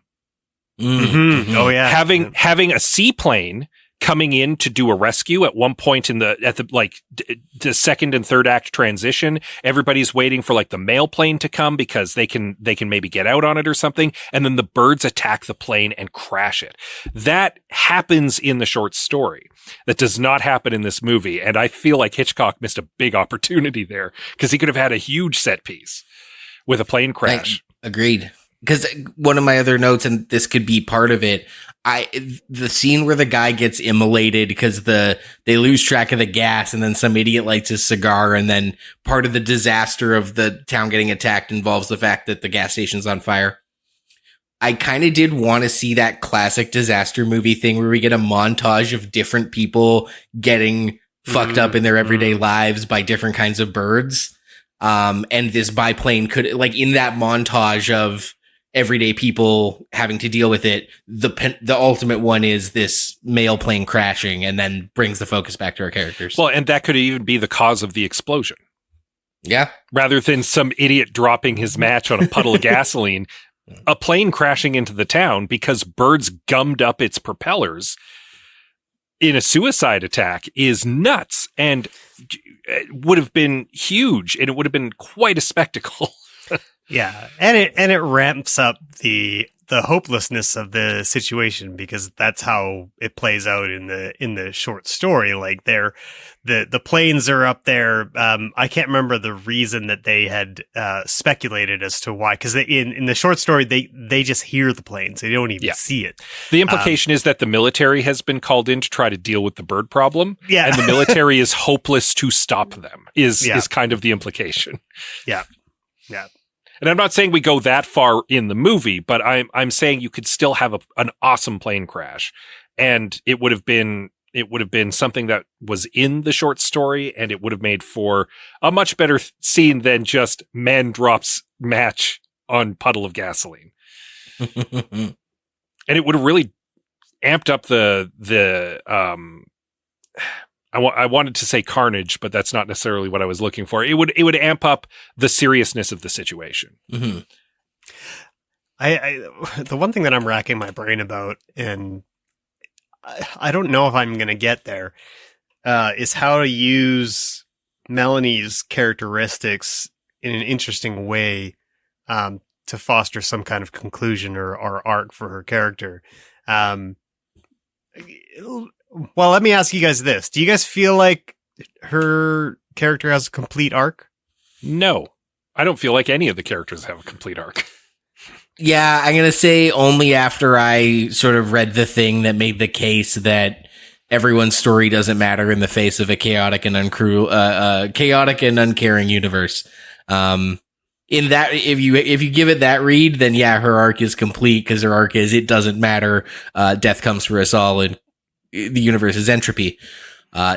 Mm-hmm. Oh yeah. Having a seaplane coming in to do a rescue at one point the second and third act transition, everybody's waiting for like the mail plane to come because they can maybe get out on it or something, and then the birds attack the plane and crash it. That happens in the short story. That does not happen in this movie, and I feel like Hitchcock missed a big opportunity there because he could have had a huge set piese with a plane crash. Agreed. Because one of my other notes, and this could be part of it, the scene where the guy gets immolated because they lose track of the gas and then some idiot lights his cigar, and then part of the disaster of the town getting attacked involves the fact that the gas station's on fire. I kind of did want to see that classic disaster movie thing where we get a montage of different people getting fucked up in their everyday lives by different kinds of birds. And this biplane could, like, in that montage of everyday people having to deal with it, the ultimate one is this mail plane crashing, and then brings the focus back to our characters. Well, and that could even be the cause of the explosion. Yeah. Rather than some idiot dropping his match on a puddle of gasoline, a plane crashing into the town because birds gummed up its propellers in a suicide attack is nuts, and it would have been huge, and it would have been quite a spectacle. Yeah, and it ramps up the hopelessness of the situation, because that's how it plays out in the short story. Like the planes are up there. I can't remember the reason that they had speculated as to why, because in the short story they just hear the planes, they don't even see it. The implication is that the military has been called in to try to deal with the bird problem, and the military is hopeless to stop them. Is kind of the implication. Yeah. And I'm not saying we go that far in the movie, but I'm saying you could still have an awesome plane crash, and it would have been something that was in the short story, and it would have made for a much better scene than just man drops match on puddle of gasoline. And it would have really amped up the I wanted to say carnage, but that's not necessarily what I was looking for. It would amp up the seriousness of the situation. Mm-hmm. The one thing that I'm racking my brain about, and I don't know if I'm going to get there, is how to use Melanie's characteristics in an interesting way to foster some kind of conclusion or arc for her character. Well, let me ask you guys this. Do you guys feel like her character has a complete arc? No, I don't feel like any of the characters have a complete arc. Yeah, I'm going to say only after I sort of read the thing that made the case that everyone's story doesn't matter in the face of a chaotic and uncaring universe. In that, if you give it that read, then yeah, her arc is complete, because her arc is, it doesn't matter. Death comes for us all, and the universe is entropy.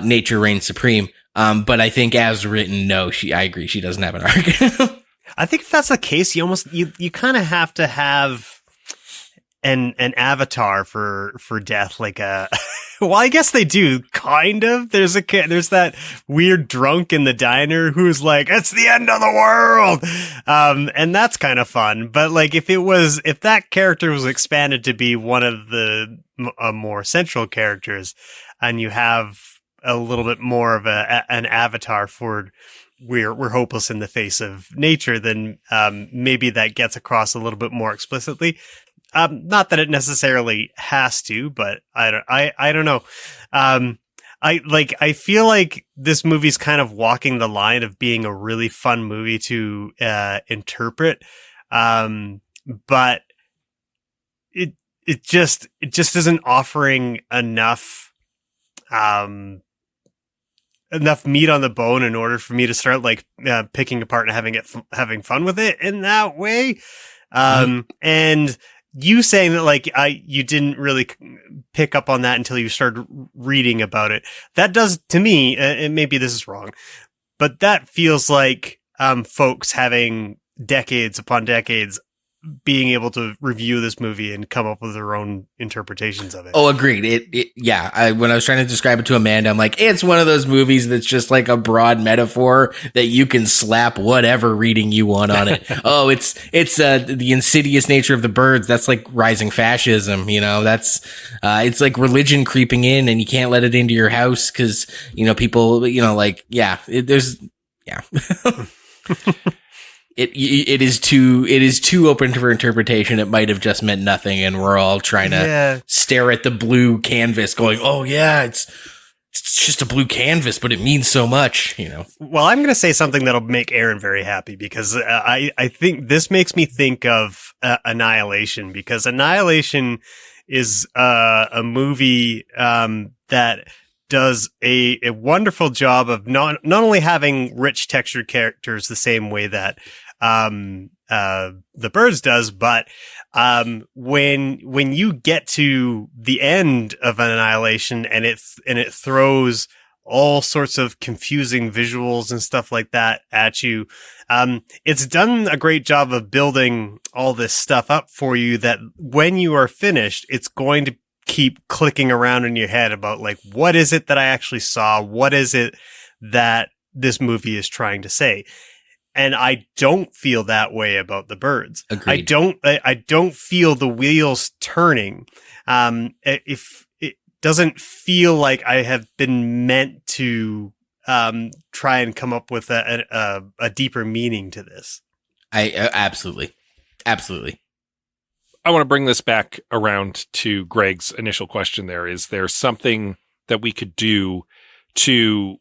Nature reigns supreme. But I think as written, no, I agree. She doesn't have an arc. I think if that's the case, you kind of have to have an avatar for Death, like a. Well, I guess they do, kind of. There's that weird drunk in the diner who's like, "It's the end of the world," and that's kind of fun. But like, if that character was expanded to be one of the more central characters, and you have a little bit more of an avatar for. We're hopeless in the face of nature, then maybe that gets across a little bit more explicitly. Not that it necessarily has to, but I don't know. I feel like this movie's kind of walking the line of being a really fun movie to interpret, but it just isn't offering enough meat on the bone in order for me to start like picking apart and having fun with it in that way. And you saying that like you didn't really pick up on that until you started reading about it. That does to me, and maybe this is wrong, but that feels like folks having decades upon decades being able to review this movie and come up with their own interpretations of it. Oh, agreed. When I was trying to describe it to Amanda, I'm like, it's one of those movies that's just like a broad metaphor that you can slap whatever reading you want on it. Oh, it's the insidious nature of the birds. That's like rising fascism. That's it's like religion creeping in, and you can't let it into your house because people. It is too open for interpretation. It might have just meant nothing, and we're all trying to stare at the blue canvas, going, "Oh yeah, it's just a blue canvas, but it means so much." Well, I'm going to say something that'll make Aaron very happy, because I think this makes me think of Annihilation, because Annihilation is a movie that does a wonderful job of not only having rich textured characters the same way that The Birds does, but when you get to the end of Annihilation and it throws all sorts of confusing visuals and stuff like that at you, it's done a great job of building all this stuff up for you that when you are finished, it's going to keep clicking around in your head about like, what is it that I actually saw? What is it that this movie is trying to say? And I don't feel that way about The Birds. Agreed. I don't feel the wheels turning. If it doesn't feel like I have been meant to try and come up with a deeper meaning to this. Absolutely. I want to bring this back around to Greg's initial question there. Is there something that we could do to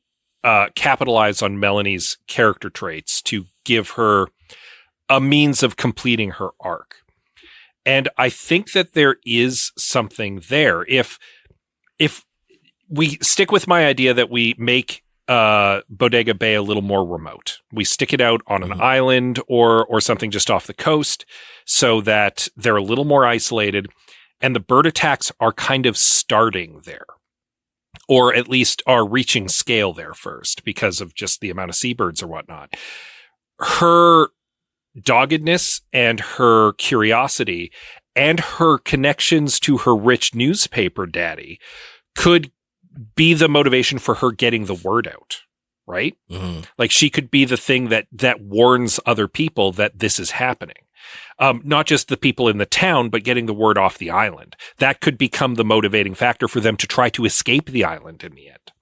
capitalize on Melanie's character traits to give her a means of completing her arc? And I think that there is something there. If we stick with my idea that we make Bodega Bay a little more remote, we stick it out on an island or something just off the coast so that they're a little more isolated, and the bird attacks are kind of starting there, or at least are reaching scale there first because of just the amount of seabirds or whatnot. Her doggedness and her curiosity and her connections to her rich newspaper daddy could be the motivation for her getting the word out, right? Mm-hmm. Like she could be the thing that warns other people that this is happening. Not just the people in the town, but getting the word off the island. That could become the motivating factor for them to try to escape the island in the end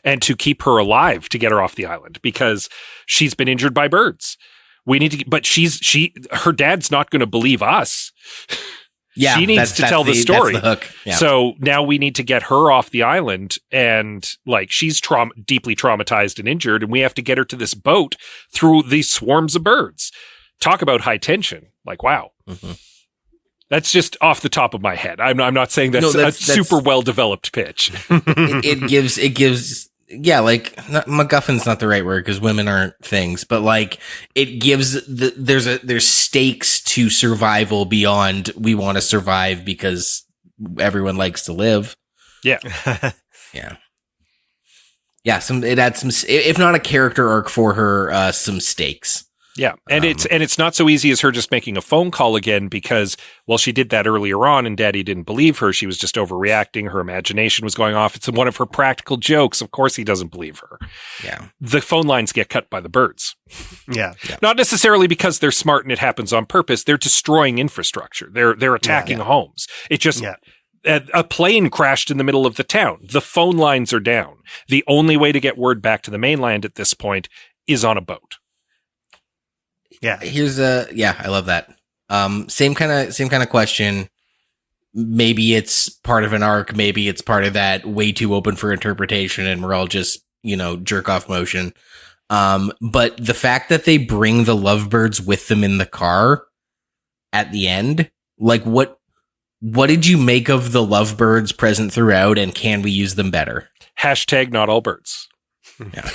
and to keep her alive to get her off the island because she's been injured by birds. We need to, but her dad's not going to believe us. Yeah, she needs to tell the story. That's the hook. Yeah. So now we need to get her off the island, and like she's deeply traumatized and injured, and we have to get her to this boat through these swarms of birds. Talk about high tension. Like, wow. Mm-hmm. That's just off the top of my head. I'm not saying that's a super well developed pitch. it gives. Yeah, like MacGuffin's not the right word because women aren't things, but like it gives there's stakes to survival beyond we want to survive because everyone likes to live. Yeah, yeah. It adds some, if not a character arc for her, some stakes. Yeah, and it's not so easy as her just making a phone call again because, well, she did that earlier on and Daddy didn't believe her. She was just overreacting. Her imagination was going off. It's one of her practical jokes. Of course he doesn't believe her. Yeah. The phone lines get cut by the birds. Yeah. Not necessarily because they're smart and it happens on purpose. They're destroying infrastructure. They're attacking homes. It just... Yeah. A plane crashed in the middle of the town. The phone lines are down. The only way to get word back to the mainland at this point is on a boat. Yeah. I love that. Same kind of question. Maybe it's part of an arc. Maybe it's part of that way too open for interpretation and we're all just, jerk off motion. But the fact that they bring the lovebirds with them in the car at the end, like what did you make of the lovebirds present throughout and can we use them better? # not all birds. Yeah.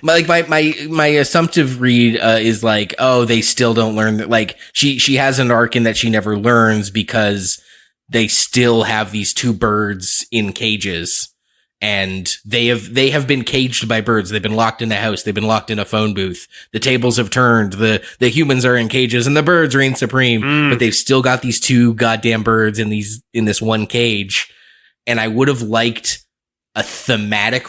My assumptive read is like, oh, they still don't learn that. Like she has an arc in that she never learns because they still have these two birds in cages and they have been caged by birds. They've been locked in a house. They've been locked in a phone booth. The tables have turned. The humans are in cages and the birds reign supreme, but they've still got these two goddamn birds in this one cage. And I would have liked a thematic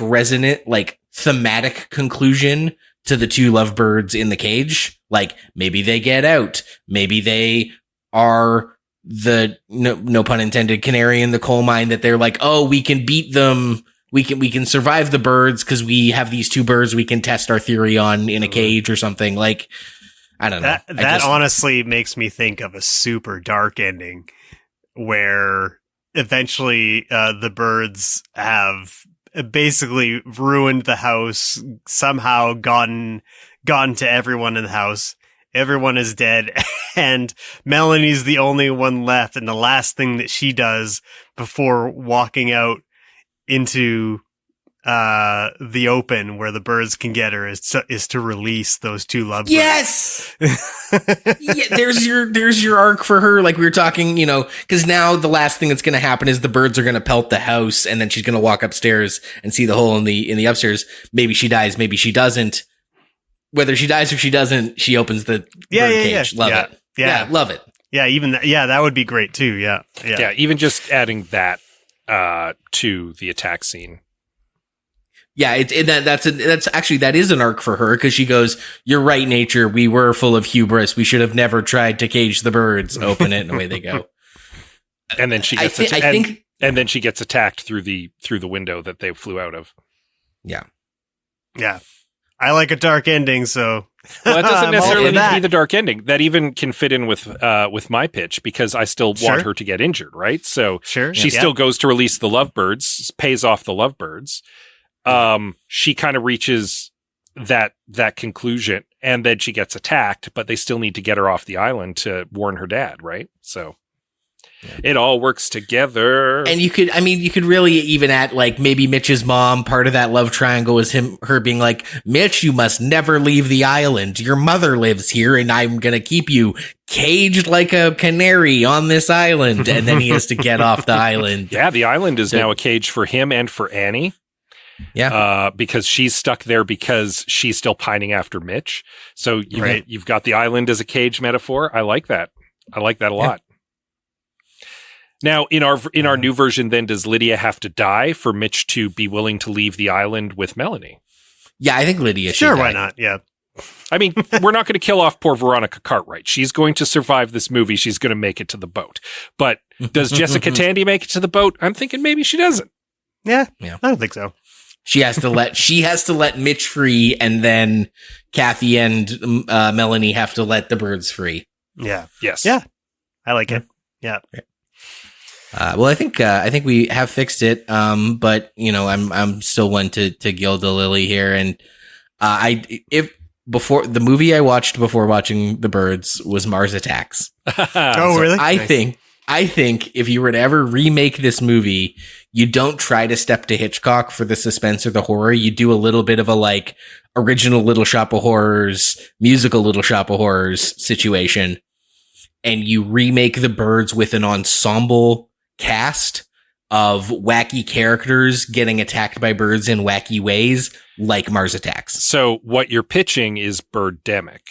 conclusion to the two lovebirds in the cage. Like maybe they get out. Maybe they are the no pun intended canary in the coal mine that they're like, oh, we can beat them. We can survive the birds because we have these two birds we can test our theory on in a cage or something. Like, I don't know. That honestly makes me think of a super dark ending where eventually the birds have basically ruined the house, somehow gotten to everyone in the house. Everyone is dead, and Melanie's the only one left. And the last thing that she does before walking out into the open where the birds can get her is to release those two lovebirds. Yes. Yeah, there's your arc for her. Like we were talking, because now the last thing that's going to happen is the birds are going to pelt the house, and then she's going to walk upstairs and see the hole in the upstairs. Maybe she dies, maybe she doesn't. Whether she dies or she doesn't, she opens the bird cage. Love it. Yeah, love it. Yeah, even that would be great too. Yeah. Even just adding that to the attack scene. Yeah, that's actually that is an arc for her because she goes, "You're right, nature. We were full of hubris. We should have never tried to cage the birds." Open it, and away they go. And then she gets and then she gets attacked through the window that they flew out of. Yeah. I like a dark ending, so well, it doesn't necessarily need to be the dark ending. That even can fit in with my pitch because I still want her to get injured, right? So she still goes to release the lovebirds, pays off the lovebirds. She kind of reaches that conclusion, and then she gets attacked, but they still need to get her off the island to warn her dad, right? So it all works together. And you could really even add like maybe Mitch's mom, part of that love triangle is her being like, Mitch, you must never leave the island. Your mother lives here and I'm going to keep you caged like a canary on this island. And then he has to get off the island. Yeah. The island is now a cage for him and for Annie. Yeah. Because she's stuck there because she's still pining after Mitch. So you've got the island as a cage metaphor. I like that. I like that a lot. Now, in our new version, then, does Lydia have to die for Mitch to be willing to leave the island with Melanie? Yeah, I think Lydia should Sure, die. why not? Yeah. I mean, we're not going to kill off poor Veronica Cartwright. She's going to survive this movie. She's going to make it to the boat. But does Jessica Tandy make it to the boat? I'm thinking maybe she doesn't. Yeah. I don't think so. She has to let Mitch free, and then Kathy and Melanie have to let the birds free. Yeah. Yes. Yeah. I like it. Yeah. Well, I think we have fixed it. But I'm still one to gild the lily here, and before the movie I watched before watching The Birds was Mars Attacks. Oh, really? I think if you were to ever remake this movie, you don't try to step to Hitchcock for the suspense or the horror. You do a little bit of a original Little Shop of Horrors, musical Little Shop of Horrors situation, and you remake The Birds with an ensemble cast of wacky characters getting attacked by birds in wacky ways, like Mars Attacks. So what you're pitching is Birdemic.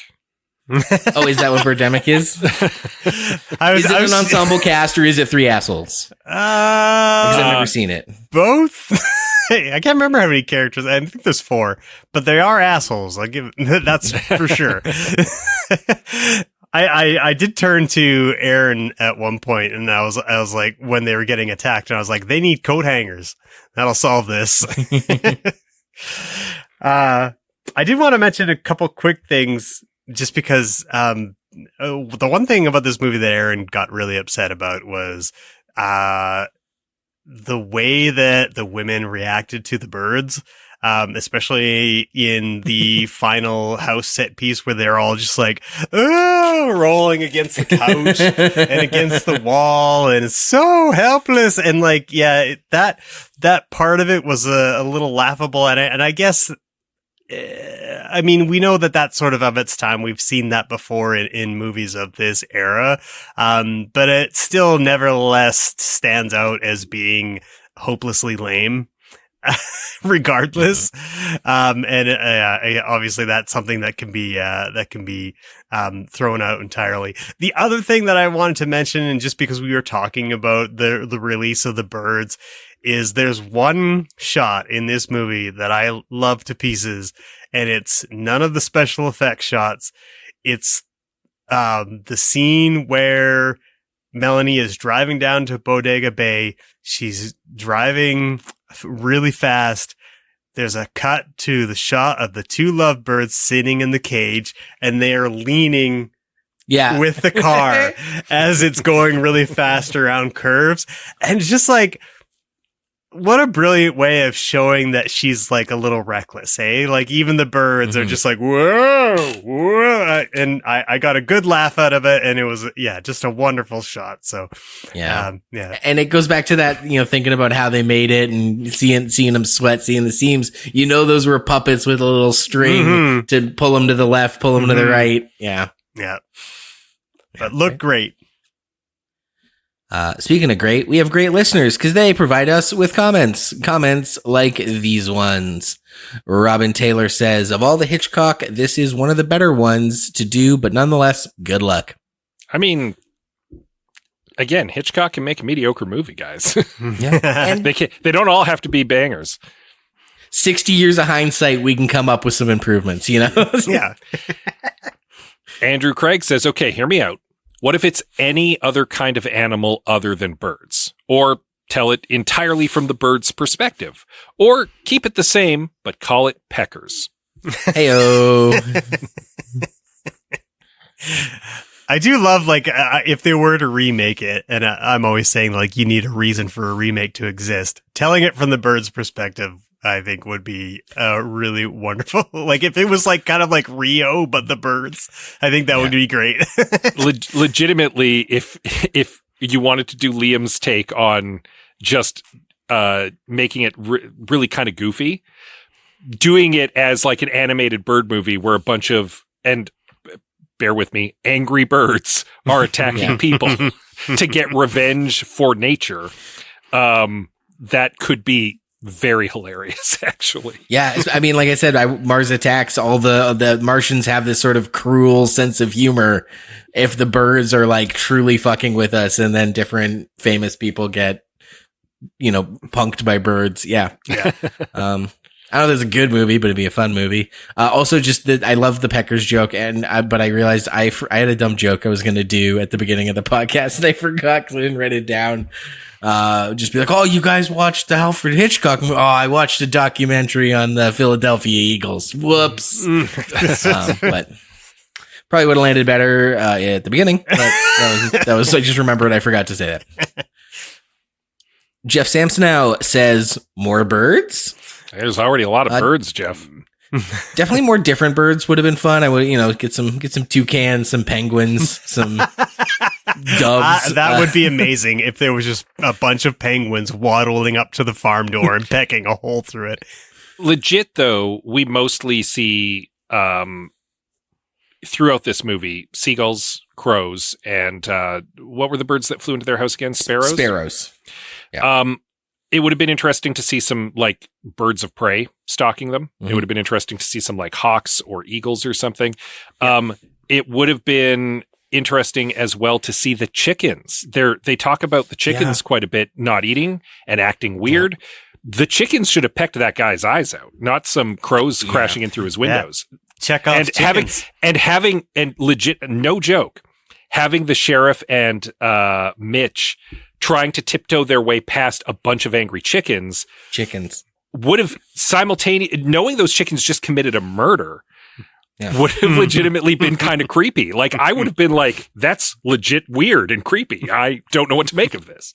Oh, is that what Birdemic is? Is it an ensemble cast or is it three assholes? Because I've never seen it. Both? I can't remember how many characters. I think there's 4, but they are assholes. That's for sure. I did turn to Aaron at one point, and I was like, when they were getting attacked, and I was like, they need coat hangers. That'll solve this. I did want to mention a couple quick things, just because the one thing about this movie that Aaron got really upset about was the way that the women reacted to the birds. Especially in the final house set piece where they're all just rolling against the couch and against the wall, and it's so helpless. And that part of it was a little laughable. And I guess, I mean, we know that that's sort of its time. We've seen that before in movies of this era. But it still nevertheless stands out as being hopelessly lame. Regardless. Obviously that's something that can be thrown out entirely. The other thing that I wanted to mention, and just because we were talking about the release of the birds, is there's one shot in this movie that I love to pieces, and it's none of the special effects shots. It's the scene where Melanie is driving down to Bodega Bay. She's driving really fast. There's a cut to the shot of the 2 lovebirds sitting in the cage, and they are leaning with the car as it's going really fast around curves. And just what a brilliant way of showing that she's a little reckless, eh? Even the birds are just whoa, whoa. And I got a good laugh out of it, and it was, just a wonderful shot. So, And it goes back to that, thinking about how they made it and seeing them sweat, seeing the seams, those were puppets with a little string to pull them to the left, pull them to the right. Yeah. Yeah. But look great. Speaking of great, we have great listeners because they provide us with comments like these ones. Robin Taylor says, of all the Hitchcock, this is one of the better ones to do, but nonetheless, good luck. I mean, again, Hitchcock can make a mediocre movie, guys. Yeah. And they don't all have to be bangers. 60 years of hindsight, we can come up with some improvements, Yeah. Andrew Craig says, okay, hear me out. What if it's any other kind of animal other than birds? Or tell it entirely from the bird's perspective? Or keep it the same, but call it peckers? Heyo. I do love, if they were to remake it, and I'm always saying, you need a reason for a remake to exist. Telling it from the bird's perspective, I think, would be really wonderful. If it was kind of like Rio, but the birds, I think that would be great. Legitimately, if you wanted to do Liam's take on just making it really kind of goofy, doing it as an animated bird movie where a bunch of, and bear with me, angry birds are attacking people to get revenge for nature, that could be very hilarious, actually. Yeah, I mean, like I said, Mars Attacks, all the Martians have this sort of cruel sense of humor if the birds are truly fucking with us, and then different famous people get, punked by birds. Yeah. I don't know if it's a good movie, but it'd be a fun movie. Also, just that I love the Peckers joke, but I realized I had a dumb joke I was going to do at the beginning of the podcast, and I forgot because I didn't write it down. Just be like, oh, you guys watched the Alfred Hitchcock movie? Oh, I watched a documentary on the Philadelphia Eagles. Whoops. But probably would have landed better at the beginning. But that was I just remembered I forgot to say that. Jeff Samsonow says, more birds? There's already a lot of birds, Jeff. Definitely more different birds would have been fun. I would, get some toucans, some penguins, some doves. That would be amazing if there was just a bunch of penguins waddling up to the farm door and pecking a hole through it. Legit, though, we mostly see throughout this movie seagulls, crows, and what were the birds that flew into their house again? Sparrows? Sparrows. Yeah. It would have been interesting to see some like birds of prey stalking them. Mm-hmm. It would have been interesting to see some like hawks or eagles or something. It would have been interesting as well to see the chickens. They talk about the chickens quite a bit, not eating and acting weird. The chickens should have pecked that guy's eyes out, not some crows crashing in through his windows. Check off chickens. having legit, no joke, having the sheriff and Mitch trying to tiptoe their way past a bunch of angry chickens would have knowing those chickens just committed a murder would have legitimately been kind of creepy. Like, I would have been like, that's legit weird and creepy. I don't know what to make of this.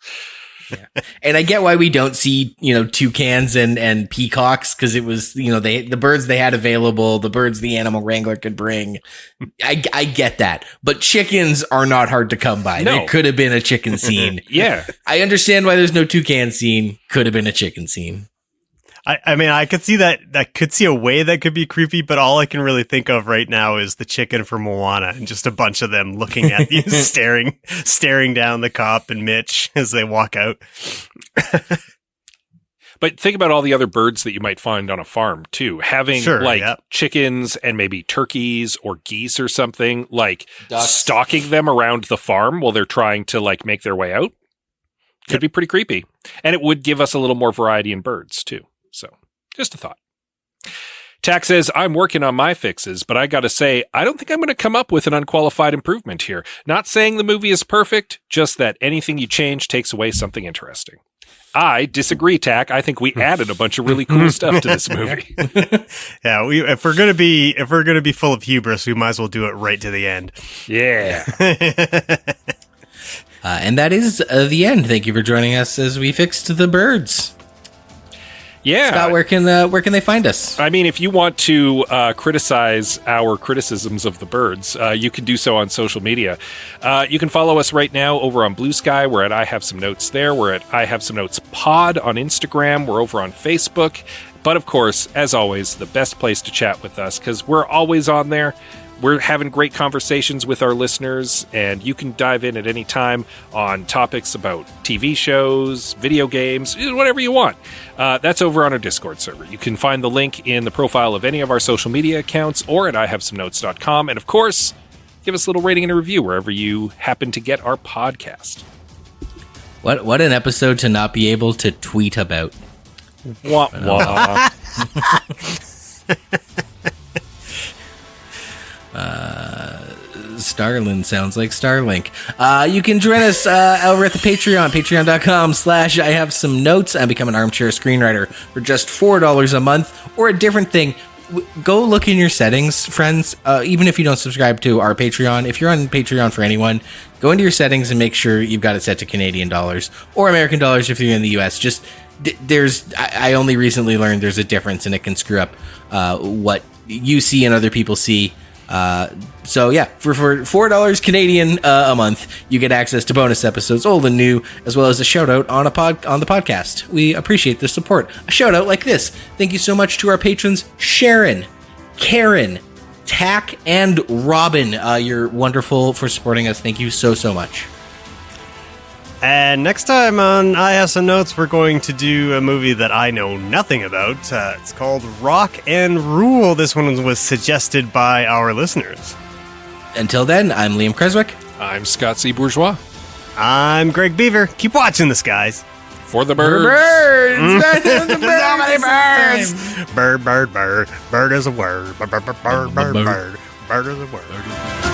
Yeah. And I get why we don't see, toucans and peacocks, because it was, the birds they had available, the birds the animal wrangler could bring. I get that. But chickens are not hard to come by. No. There could have been a chicken scene. Yeah. I understand why there's no toucan scene. Could have been a chicken scene. I mean, I could see that. I could see a way that could be creepy, but all I can really think of right now is the chicken from Moana and just a bunch of them looking at you, staring down the cop and Mitch as they walk out. But think about all the other birds that you might find on a farm too. Having chickens and maybe turkeys or geese or something, like stalking them around the farm while they're trying to like make their way out could be pretty creepy. And it would give us a little more variety in birds too. So, just a thought. Tack says, I'm working on my fixes, but I gotta say, I don't think I'm going to come up with an unqualified improvement here. Not saying the movie is perfect, just that anything you change takes away something interesting. I disagree, Tack. I think we added a bunch of really cool stuff to this movie. Yeah, if we're gonna be full of hubris, we might as well do it right to the end. Yeah. And that is the end. Thank you for joining us as we fixed the birds. Yeah. Scott, where can they find us? I mean, if you want to criticize our criticisms of the birds, you can do so on social media. You can follow us right now over on Blue Sky. We're at I Have Some Notes there. We're at I Have Some Notes Pod on Instagram. We're over on Facebook. But of course, as always, the best place to chat with us, because we're always on there. We're having great conversations with our listeners, and you can dive in at any time on topics about TV shows, video games, whatever you want. That's over on our Discord server. You can find the link in the profile of any of our social media accounts or at ihavesomenotes.com. And of course, give us a little rating and a review wherever you happen to get our podcast. What an episode to not be able to tweet about. Wah, wah. Starlin sounds like Starlink. You can join us over at the patreon.com/I have some notes and become an armchair screenwriter for just $4 a month, or a different thing. Go look in your settings, friends. Even if you don't subscribe to our Patreon, if you're on Patreon for anyone, go into your settings and make sure you've got it set to Canadian dollars or American dollars if you're in the US. Just I only recently learned there's a difference, and it can screw up what you see and other people see. So yeah, for $4 Canadian a month, you get access to bonus episodes, old and new, as well as a shout out on the podcast. We appreciate the support. A shout out like this. Thank you so much to our patrons, Sharon, Karen, Tack, and Robin. You're wonderful for supporting us. Thank you so much. And next time on I Have Some Notes, we're going to do a movie that I know nothing about. It's called Rock and Rule. This one was suggested by our listeners. Until then, I'm Liam Creswick. I'm Scott C. Bourgeois. I'm Greg Beaver. Keep watching the skies. For the birds. Birds. So many birds. Bird, bird, bird. Bird is a word. Bird, bird, bird, bird, bird. Bird is a word.